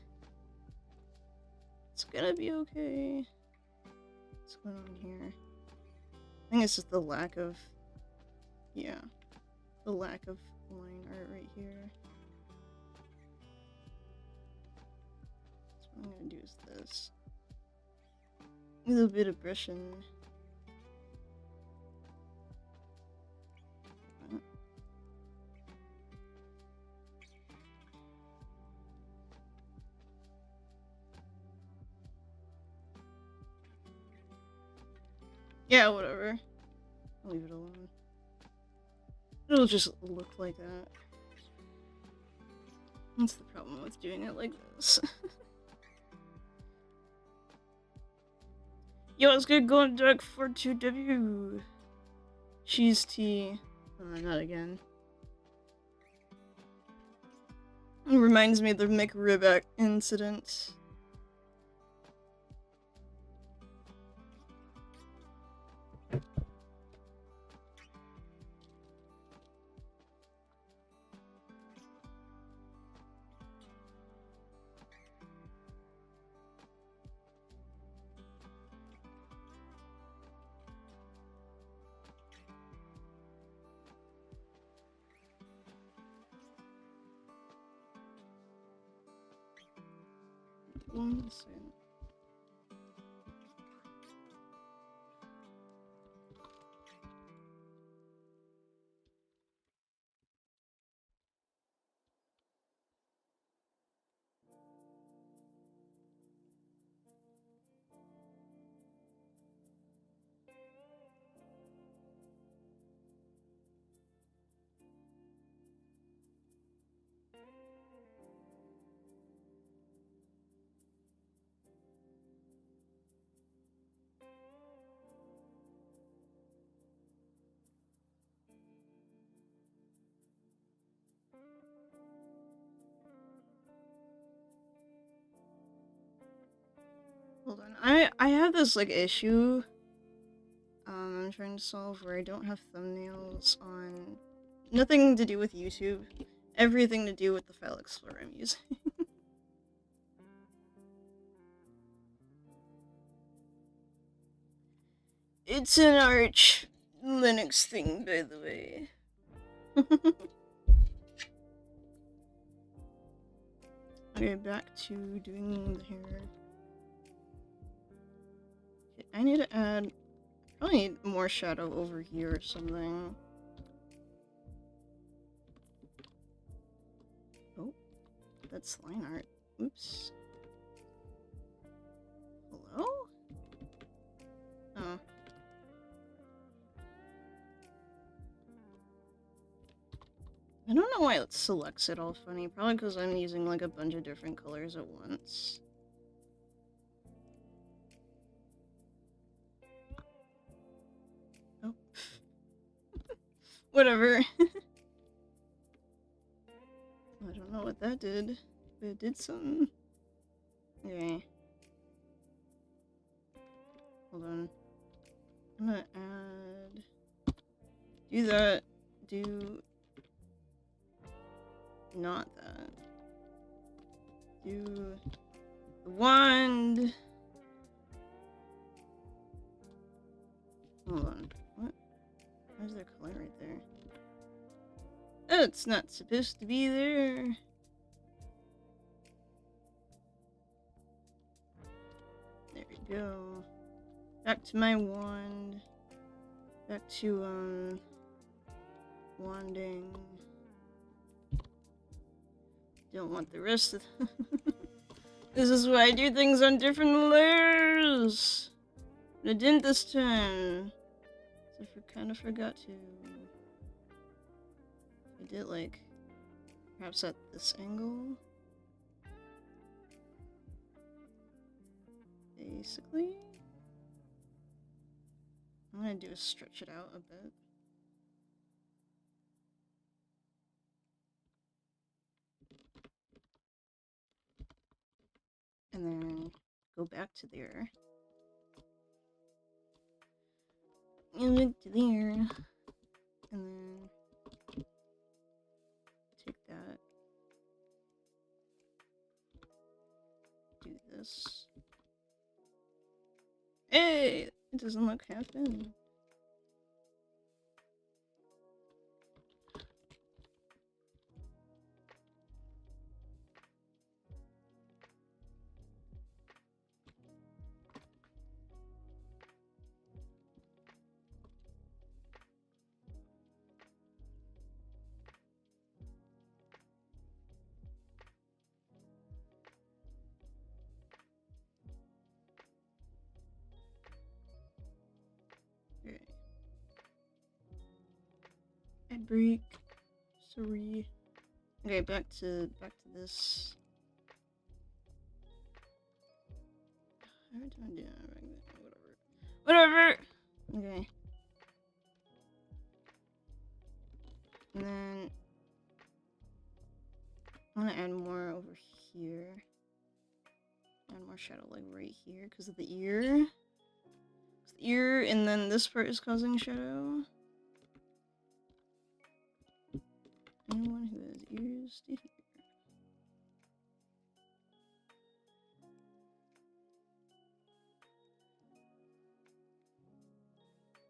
It's gonna be okay. What's going on here? I think it's just the lack of, yeah, the lack of line art right here. So what I'm gonna do is this. A little bit of brushing. Yeah, whatever. I'll leave it alone. It'll just look like that. That's the problem with doing it like this. Yo, it's good going dark for 2W. Cheese tea. Not again. It reminds me of the McRibback incident. One second. Hold on. I have this like issue I'm trying to solve where I don't have thumbnails on nothing to do with YouTube. Everything to do with the file explorer I'm using. It's an Arch Linux thing, by the way. Okay, back to doing the hair. Okay, I need to add... probably need more shadow over here or something. Oh, that's line art. Oops. Hello? Oh. I don't know why it selects it all funny. Probably because I'm using like a bunch of different colors at once. Oh. Whatever. I don't know what that did, but it did something. Okay. Hold on. I'm gonna add... do that. Do... not that. Do... the wand. Hold on. What? Where's their color right there? Oh, it's not supposed to be there. There we go. Back to my wand. Back to, wanding. Don't want the rest of This is why I do things on different layers! But I didn't this time. So I kind of forgot to. I did, like, perhaps at this angle. Basically. I'm gonna do is stretch it out a bit. And then go back to there. And back to there. And then take that. Do this. Hey! It doesn't look half in. Break. Sorry. Okay, back to this. Every time I do that, whatever. Okay. And then I'm gonna add more over here. Add more shadow like right here because of the ear. The ear, and then this part is causing shadow. Anyone who has ears to hear.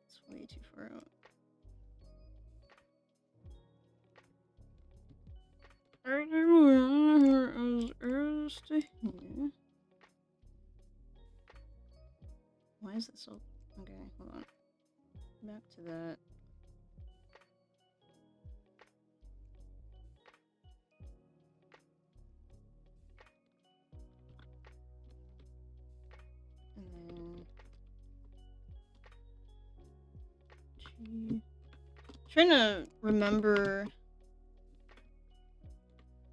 It's way too far out. Anyone who has ears to hear. Why is this so... Okay, hold on. Back to that. And then... Trying to remember...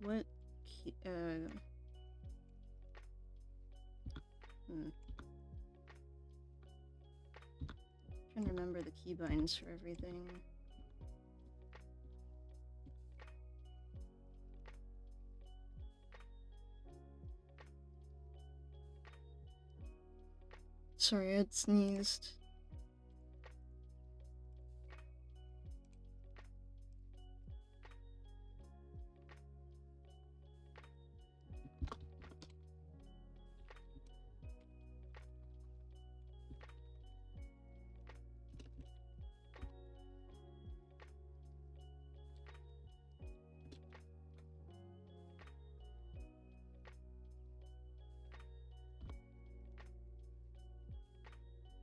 what key... Trying to remember the keybinds for everything. Sorry, I sneezed.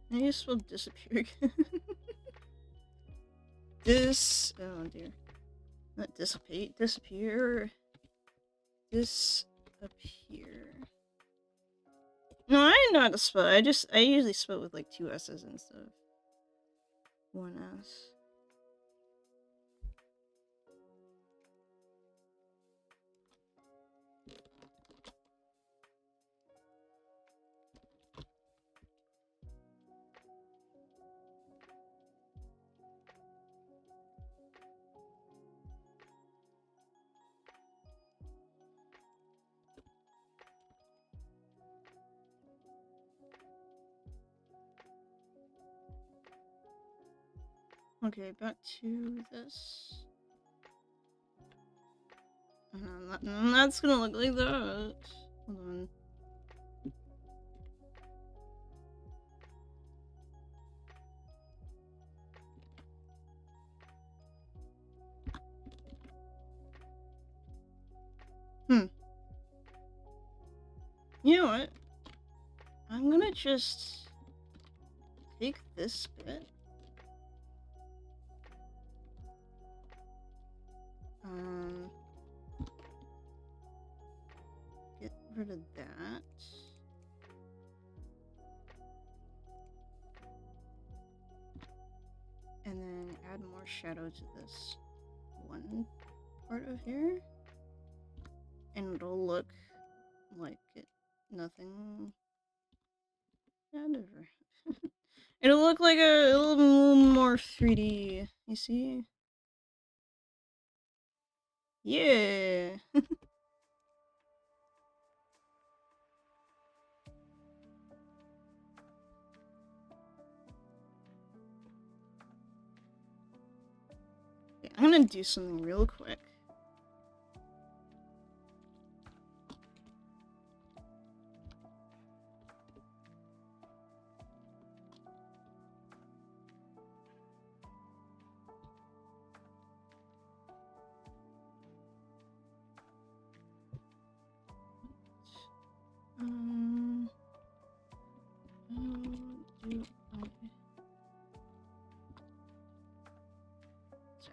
I just will disappear again. Oh dear. Not dissipate, disappear. Disappear. No, I know how to spell. I usually spell with like 2 S's instead of 1 S. Okay, back to this. That's gonna look like that. Hold on. You know what? I'm gonna just take this bit. Get rid of that. And then add more shadow to this one part of here. And it'll look like nothing. Yeah, never. It'll look like a little more 3D. You see? Yeah. Okay, I'm gonna do something real quick.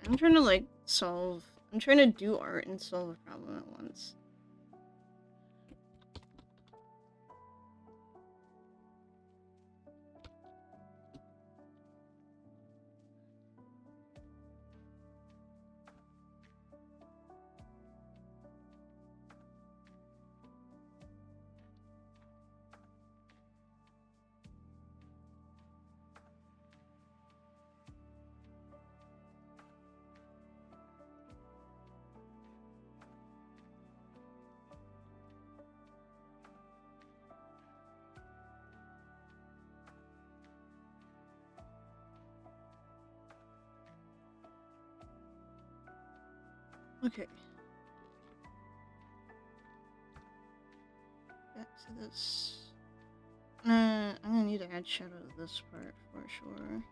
I'm trying to like I'm trying to do art and solve a problem at once. Okay. Back to this. I'm gonna need to add shadow to this part for sure.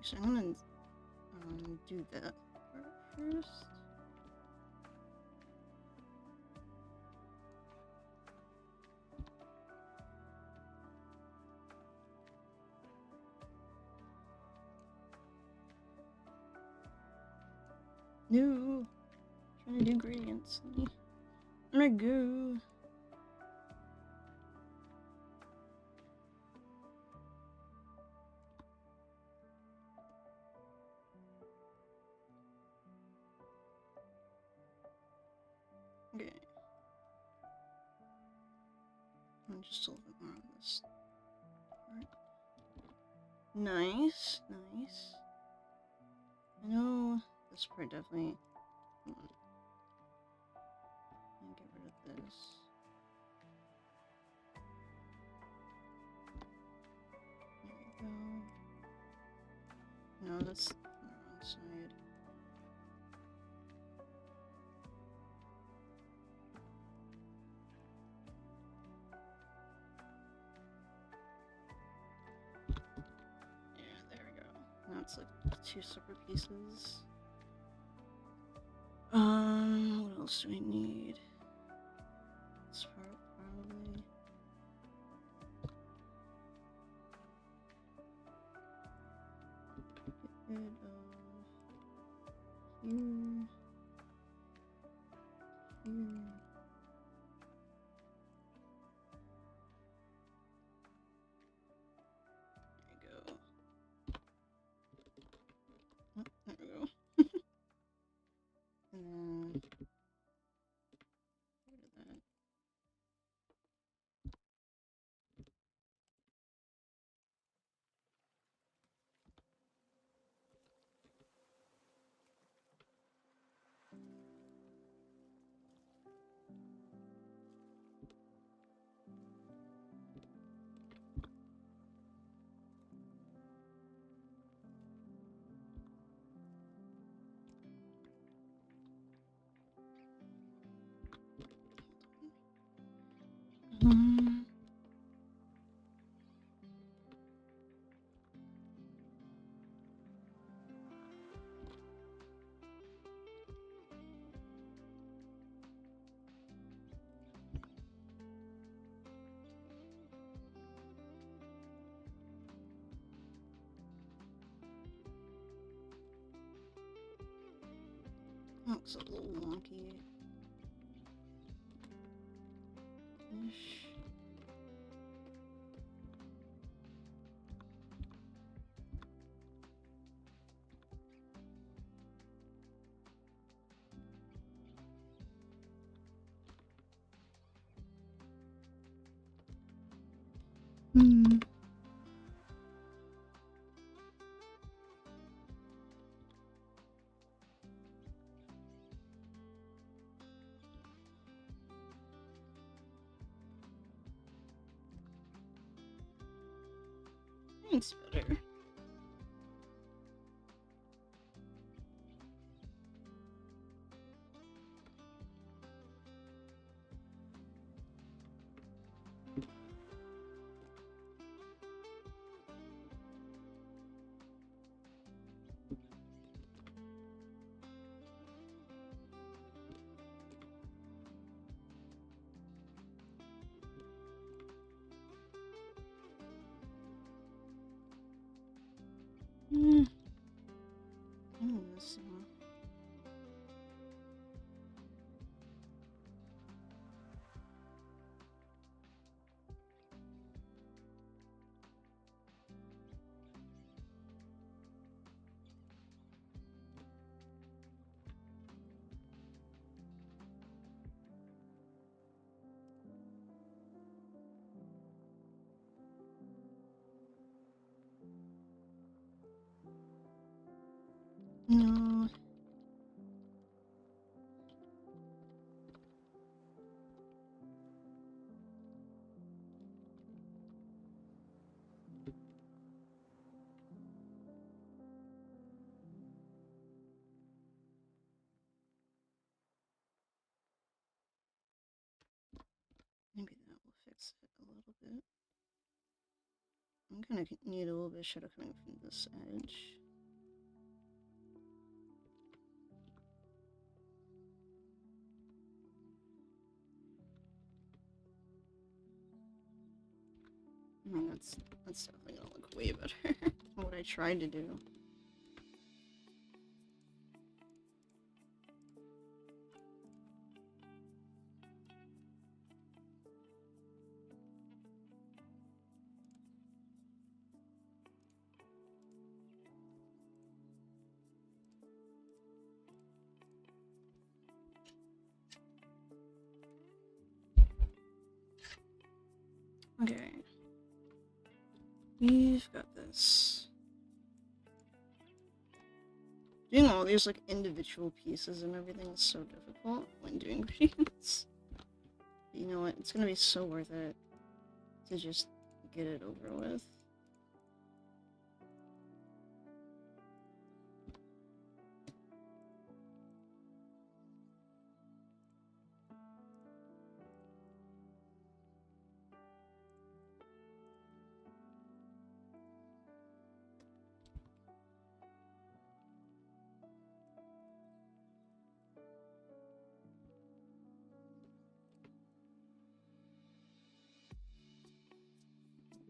So I'm gonna do that part first. No, trying to do gradients. I'm gonna go. Okay. I'm just a little bit more on this part. Nice, nice. I know this part definitely. Hold on. I'll get rid of this. There we go. No, that's on the wrong side. Yeah, there we go. Now it's like 2 separate pieces. What else do we need? This part, probably. Get rid of here. Here. There we go. Oh, there we go. And then get rid of that. Looks a little wonky. Ish. It's better. Missing. No. Maybe that will fix it a little bit. I'm gonna need a little bit of shadow coming from this edge. I mean, that's definitely gonna look way better than what I tried to do. Okay. We've got this. Doing all these like individual pieces and everything is so difficult when doing gradients. But you know what? It's gonna be so worth it to just get it over with.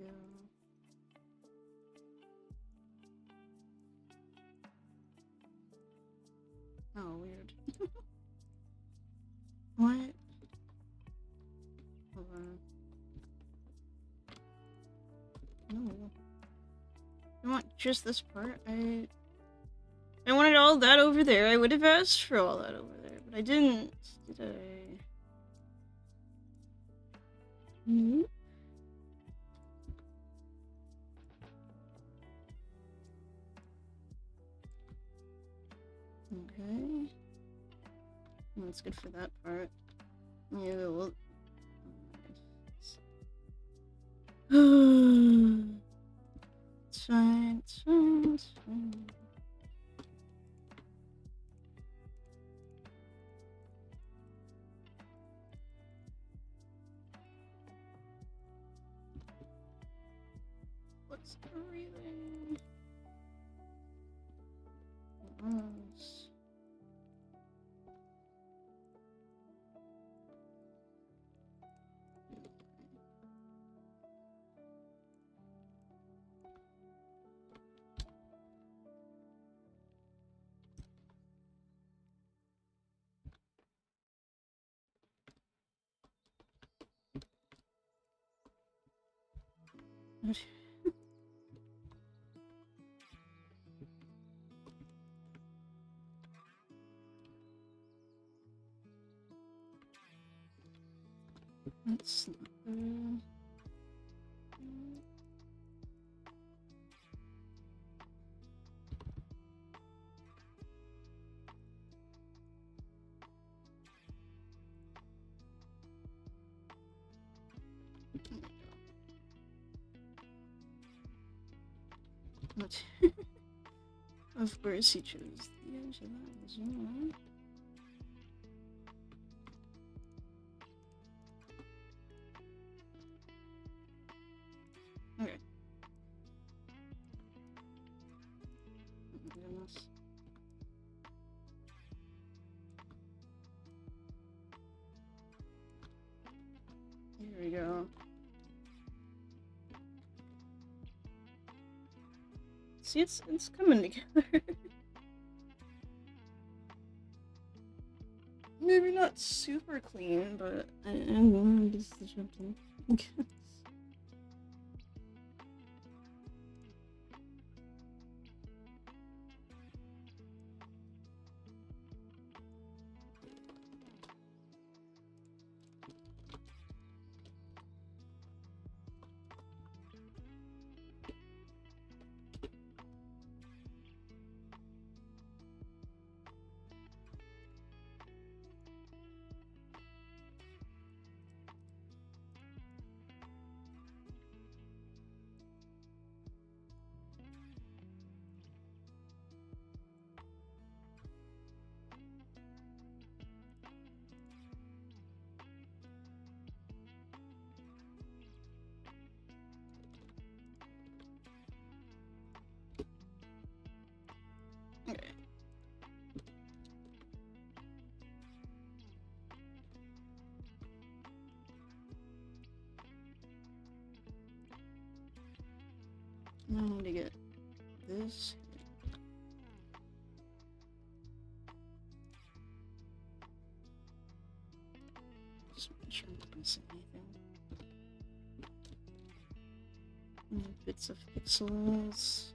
Yeah. Oh, weird. What? Hold on. No. I want just this part. I wanted all that over there. I would have asked for all that over there, but I didn't. Did I? Nope. Okay. That's good for that part. Yeah, well. It's fine, it's fine, it's fine. What's breathing? Yes. That's not good. Of course he chose the edge of that as well. Okay. Oh my goodness. Here we go. See, it's coming together. Maybe not super clean, but I just something. I need to get this. Just make sure I'm not missing anything. Any bits of pixels.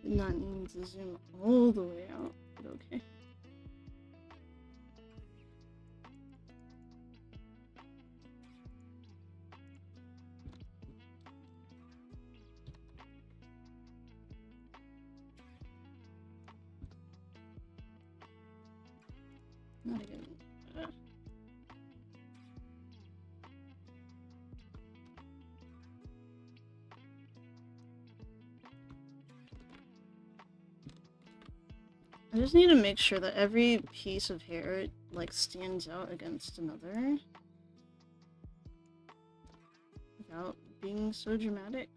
Did not need to zoom all the way out, but okay. Not again. I just need to make sure that every piece of hair, like, stands out against another. Without being so dramatic.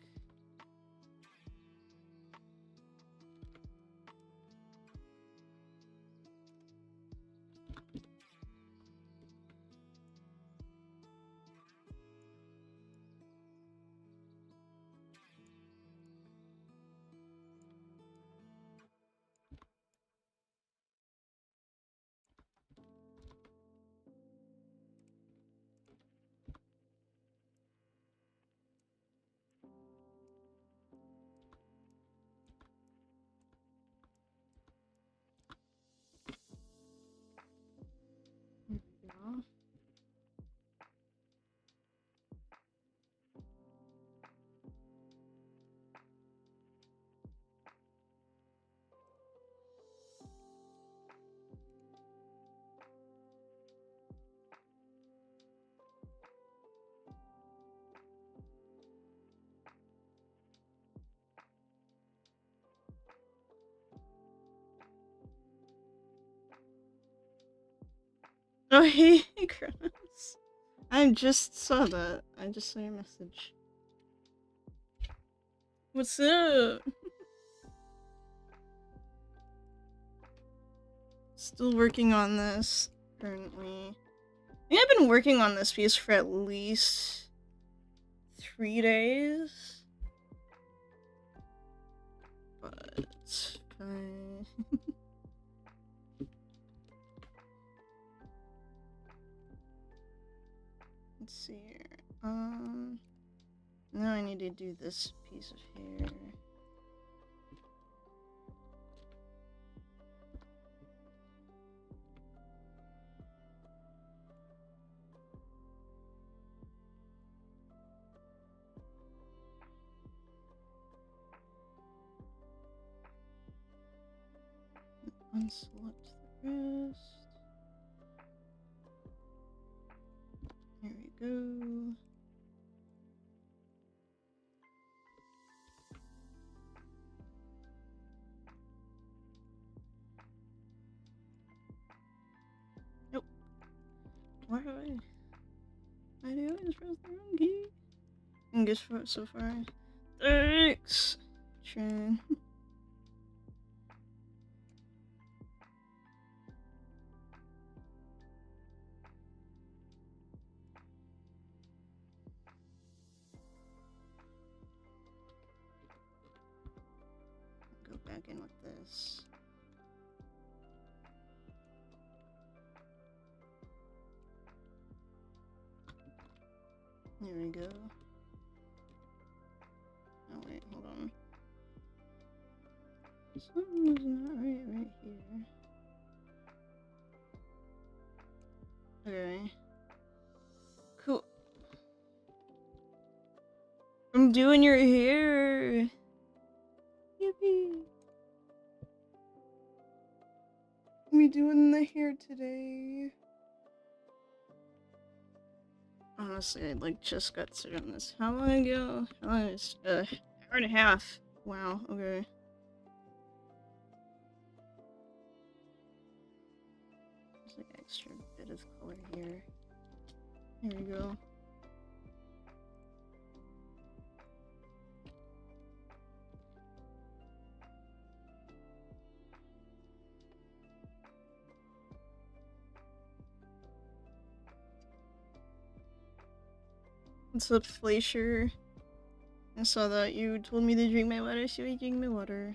There we go. Oh, hey, Kronos. I just saw that. I just saw your message. What's up? Still working on this, currently. I think I've been working on this piece for at least 3 days. But, fine. Let's see here. Now I need to do this piece of hair. Unselect the rest. There we go. Nope. Why do I do always press the wrong key? And guess what so far? Thanks! Trying. Go back in with this. There we go. Oh wait, hold on. Something's not right here. Okay. Cool. I'm doing your hair! Yippee! We doing the hair today. Honestly, I like just got started on this. How long ago? How long is hour and a half. Wow, okay. There's like an extra bit of color here. There we go. What's up, Fleischer? I saw that you told me to drink my water, so I drink my water.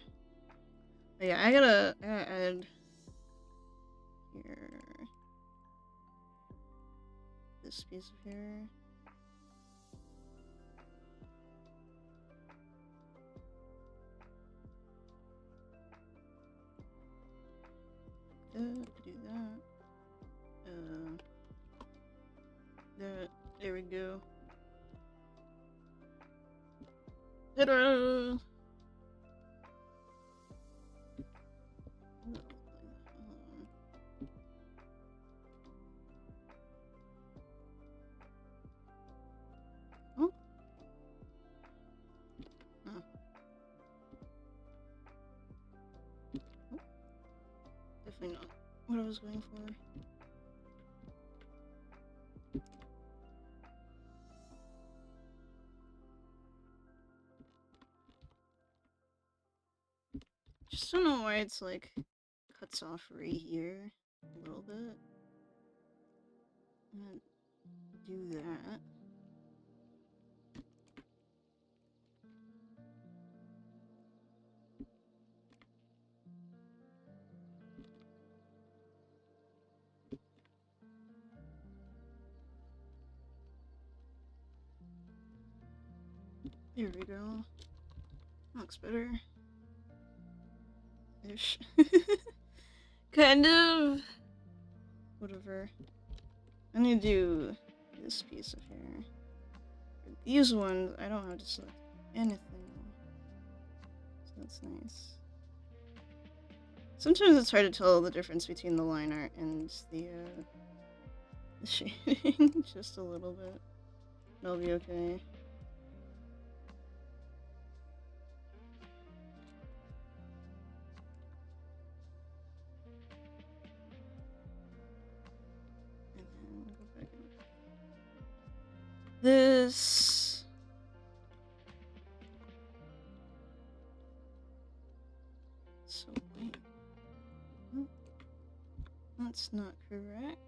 But yeah, I gotta add here this piece of hair. Do that. There we go. Ta-da! Oh. Oh. Definitely not what I was going for. Just don't know why it's like cuts off right here a little bit. I'm gonna do that. There we go. Looks better. Ish. Kind of. Whatever. I need to do this piece of hair. For these ones, I don't have to select anything. So that's nice. Sometimes it's hard to tell the difference between the line art and the shading. Just a little bit. It'll be okay. This. So wait. That's not correct.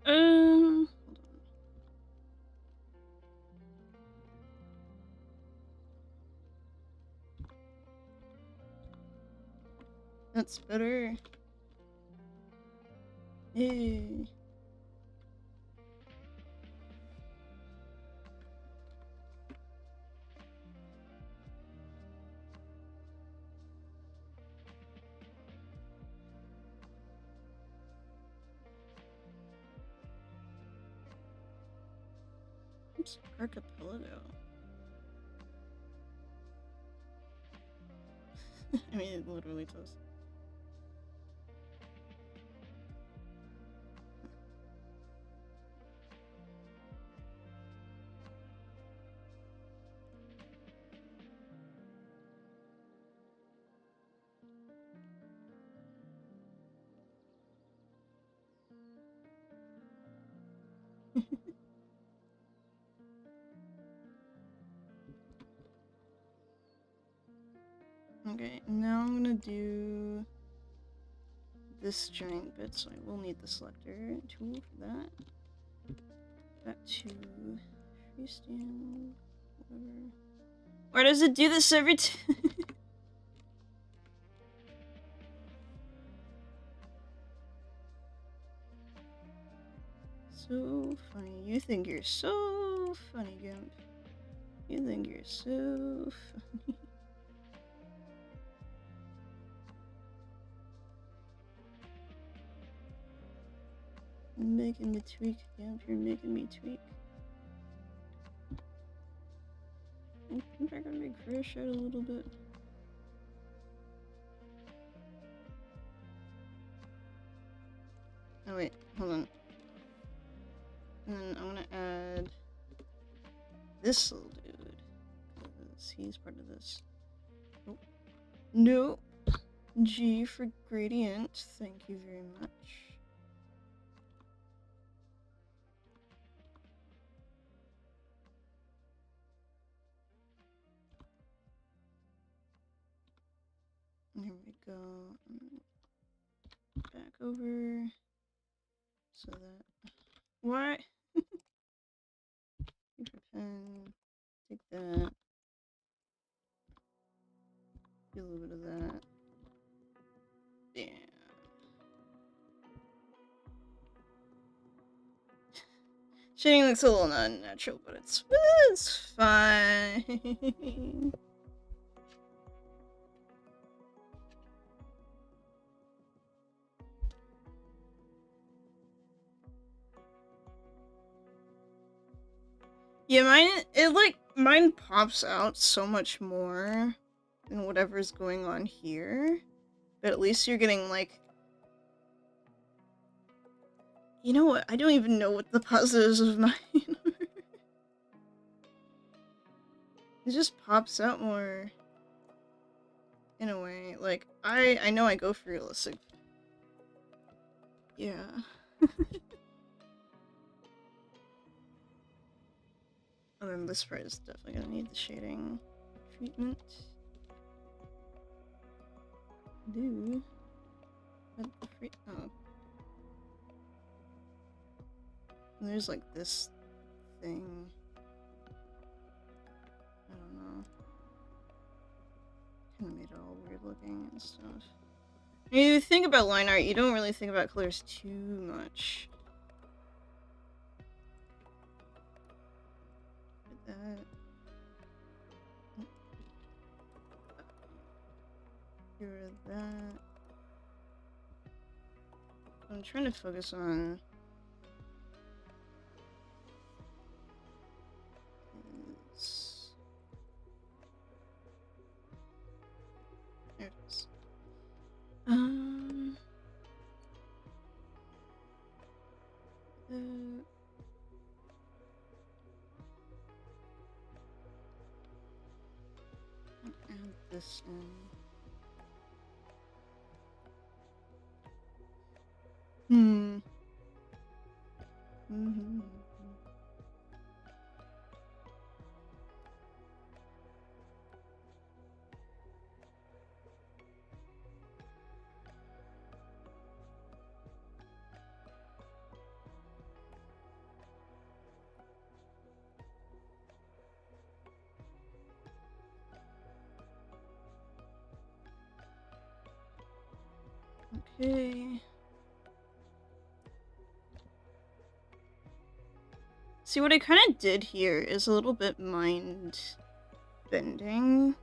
Hold on. That's better. Yay. Oops, archipelago. I mean, it literally does. Okay, now I'm gonna do this giant bit, so I will need the selector tool for that. Back to freestand, whatever. Why does it do this every time? So funny. You think you're so funny, Gimp. You think you're so funny. You're making me tweak, Gimp. You're making me tweak. I think I gotta make fresh out a little bit. Oh wait, hold on. And then I'm gonna add this little dude, because he's part of this. Oh. No! G for gradient, thank you very much. There we go back over so that why paper pen, take that, do a little bit of that. Damn. Shading looks a little unnatural, but it's fine. Yeah, mine pops out so much more than whatever's going on here. But at least you're getting, like... You know what? I don't even know what the positives of mine are. It just pops out more. In a way. Like, I know I go for realistic. Yeah. And then this part is definitely gonna need the shading treatment. Do. Oh. And there's like this thing. I don't know. Kinda made it all weird looking and stuff. When you think about line art, you don't really think about colors too much. That. Get rid of that. I'm trying to focus on this. There it is. Add this in. Okay. See, what I kind of did here is a little bit mind bending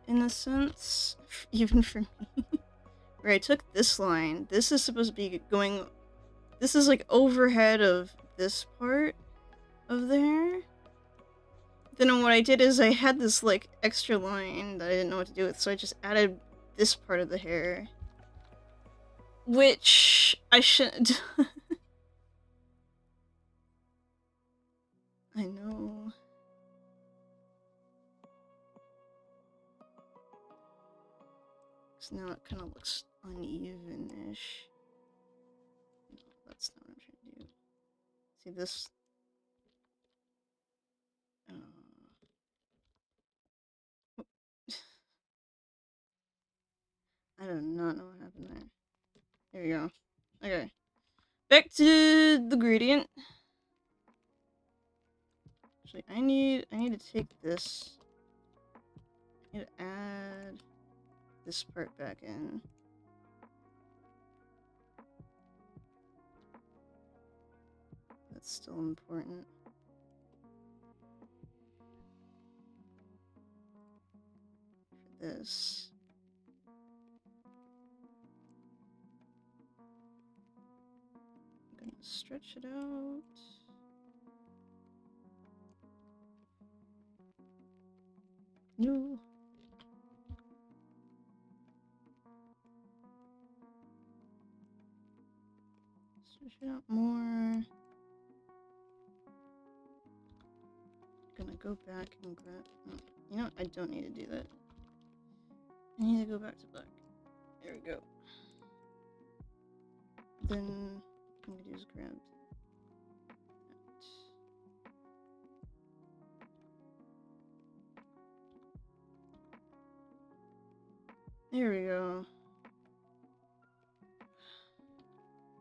in a sense, even for me. Where I took this line, this is supposed to be going, this is like overhead of this part of there. Then what I did is I had this like extra line that I didn't know what to do with, so I just added this part of the hair. Which I shouldn't. I know. Because now it kind of looks uneven-ish. No, that's not what I'm trying to do. See this? I do not know what happened there. There we go. Okay. Back to the gradient. Actually, I need to take this. I need to add this part back in. That's still important. For this. I'm gonna stretch it out. No. Stretch it out more. Gonna go back and grab. Oh, you know what? I don't need to do that. I need to go back to black. There we go. Then what I'm gonna do is grab that. There we go.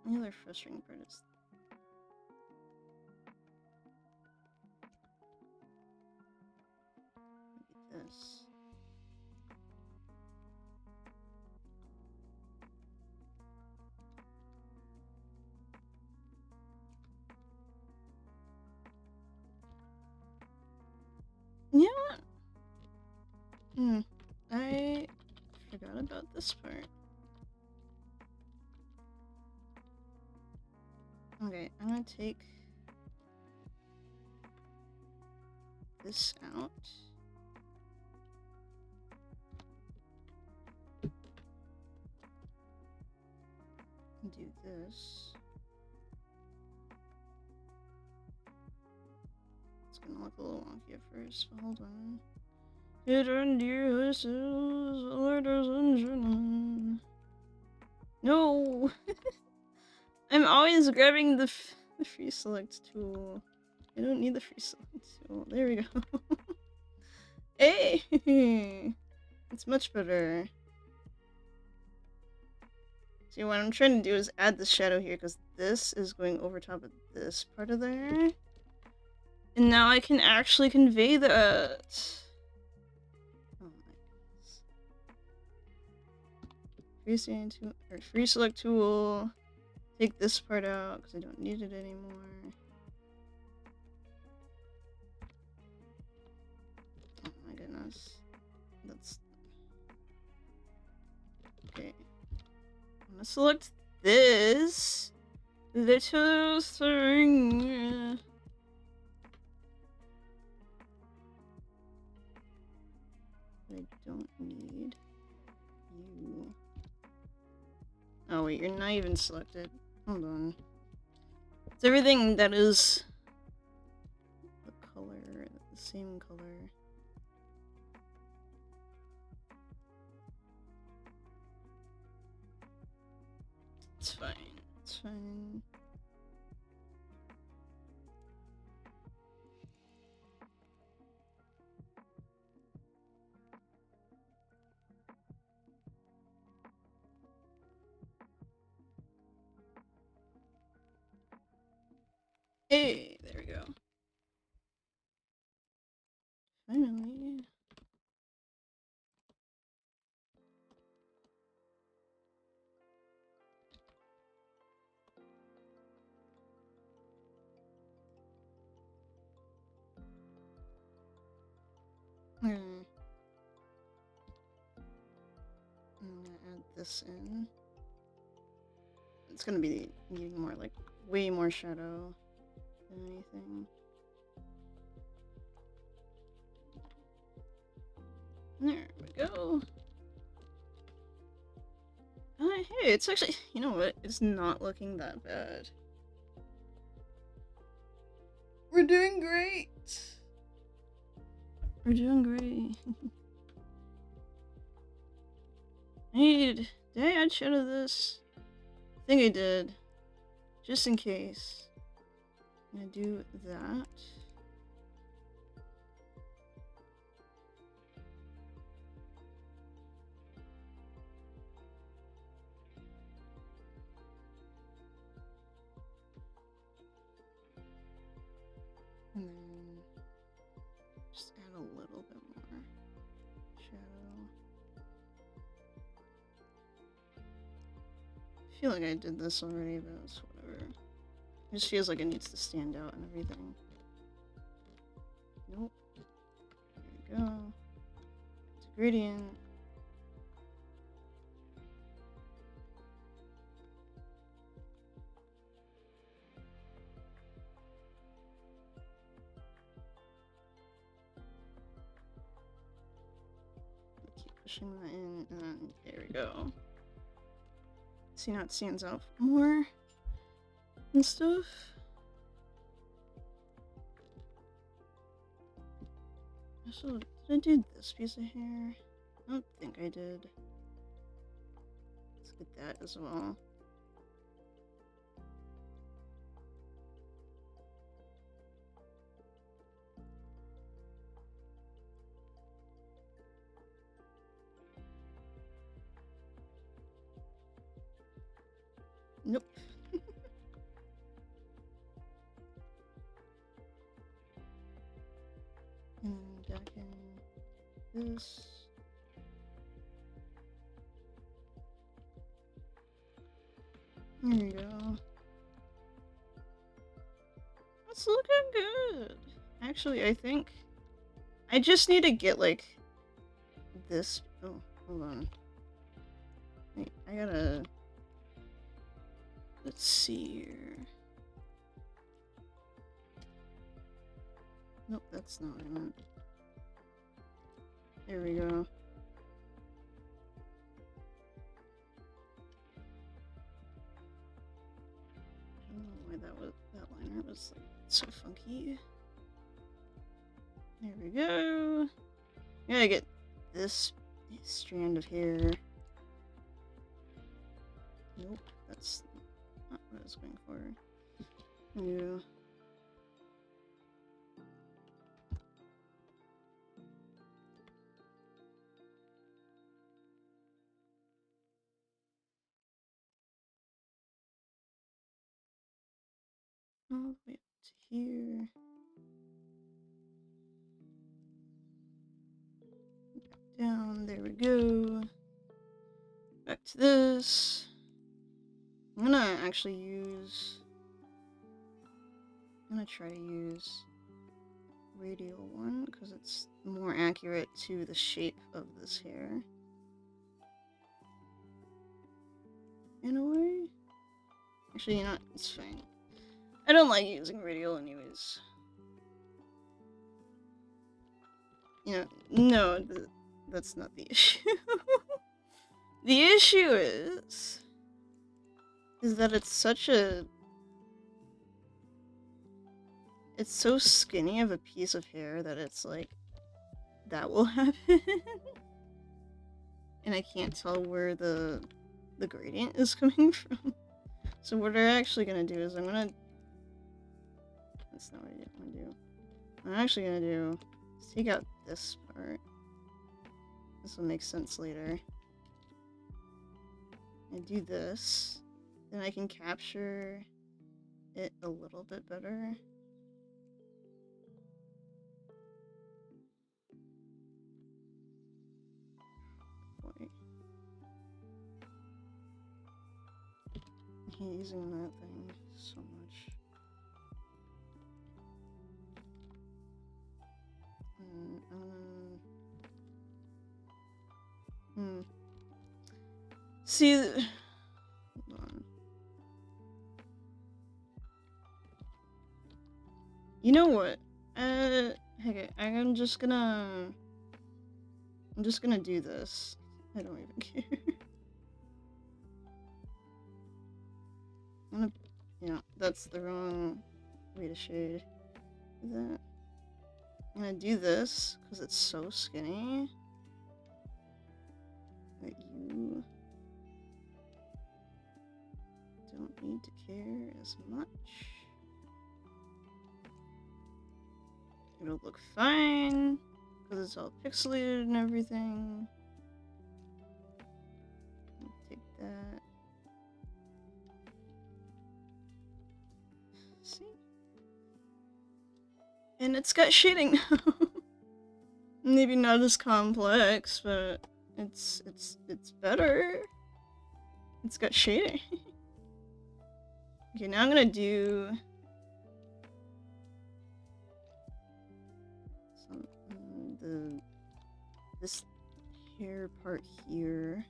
The other frustrating part is this. You know what? I forgot about this part. Okay, I'm gonna take this out. Do this. It's gonna look a little wonky at first, but hold on. Hidden deer horses, letters and journal. No! I'm always grabbing the free select tool. I don't need the free select tool. There we go. Hey! It's much better. See, what I'm trying to do is add the shadow here, because this is going over top of this part of there. And now I can actually convey that. Oh my goodness. Free select tool. Take this part out, because I don't need it anymore. Oh my goodness. That's... Okay. I'm gonna select this little thing. I don't need you. Oh wait, you're not even selected. Hold on. It's everything that is the color, the same color. It's fine. It's fine. Hey, there we go. Finally. I'm gonna add this in. It's gonna be needing more, like, way more shadow than anything. There we go. Hey, it's actually, you know what? It's not looking that bad. We're doing great. We're doing great. Did I add shadow to this? I think I did. Just in case. I'm gonna do that. And then just add a little bit more shadow. I feel like I did this already, but it's whatever. It just feels like it needs to stand out and everything. Nope. There we go. It's a gradient. Keep pushing that in, and then there we go. See how it stands out more and stuff. So, did I do this piece of hair? I don't think I did. Let's get that as well. Nope. And back in this. There you go. That's looking good. Actually, I think I just need to get like this. Oh, hold on. Wait, I gotta. Let's see here. Nope, that's not what I meant. There we go. I don't know why that liner was like so funky. There we go. Gotta get this strand of hair. Nope, that's not what I was going for. Yeah. All the way up to here. Back down, there we go. Back to this. I'm gonna actually use... I'm gonna try to use radial one because it's more accurate to the shape of this hair. In a way. Actually, you know what? It's fine. I don't like using radial anyways. You know, no, that's not the issue. The issue is that it's such a... It's so skinny of a piece of hair that it's like, that will happen. And I can't tell where the gradient is coming from. So what I'm actually gonna do is I'm gonna... That's not what I want to do. What I'm actually gonna do is take out this part. This will make sense later. And do this. Then I can capture it a little bit better. Boy. I hate using that thing so much. See, hold on. You know what? Okay, I'm just gonna do this. I don't even care. Yeah, that's the wrong way to shade that. I'm gonna do this because it's so skinny that you don't need to care as much. It'll look fine because it's all pixelated and everything. Take that. See? And it's got shading now. Maybe not as complex, but it's better. It's got shading. Okay, now I'm gonna do some this hair part here.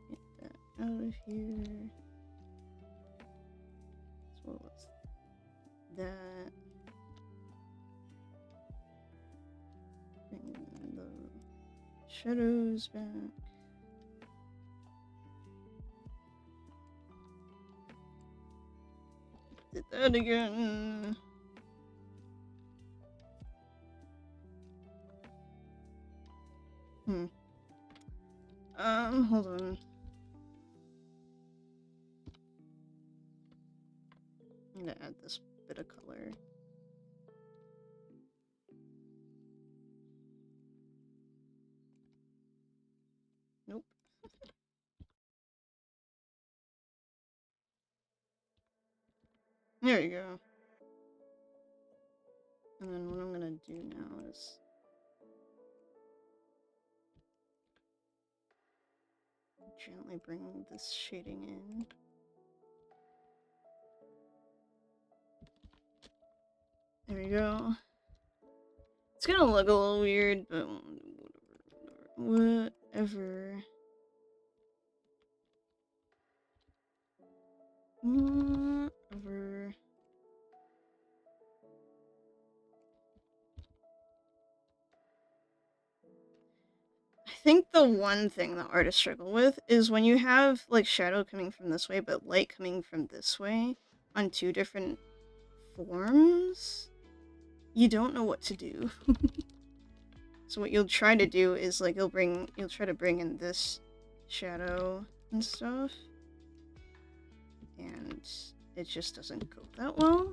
Get that out of here. As well as that. Bring the shadows back. Did that again. Hold on. I'm gonna add this bit of color. Nope. There you go. And then what I'm gonna do now is gently bring this shading in. There we go. It's gonna look a little weird, but whatever. Whatever. I think the one thing that artists struggle with is when you have like shadow coming from this way but light coming from this way on two different forms, you don't know what to do. So what you'll try to do is like you'll try to bring in this shadow and stuff, and it just doesn't go that well.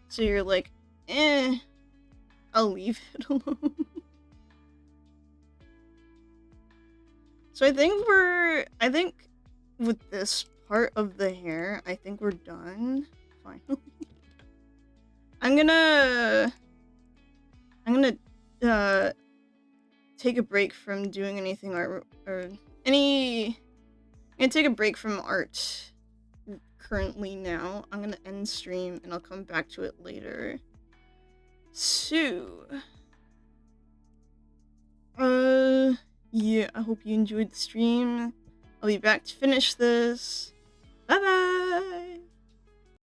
So you're like, I'll leave it alone. So I think with this part of the hair, I think we're done. Finally. I'm gonna take a break from doing anything art I'm gonna take a break from art currently now. I'm gonna end stream and I'll come back to it later. So yeah, I hope you enjoyed the stream. I'll be back to finish this. Bye bye!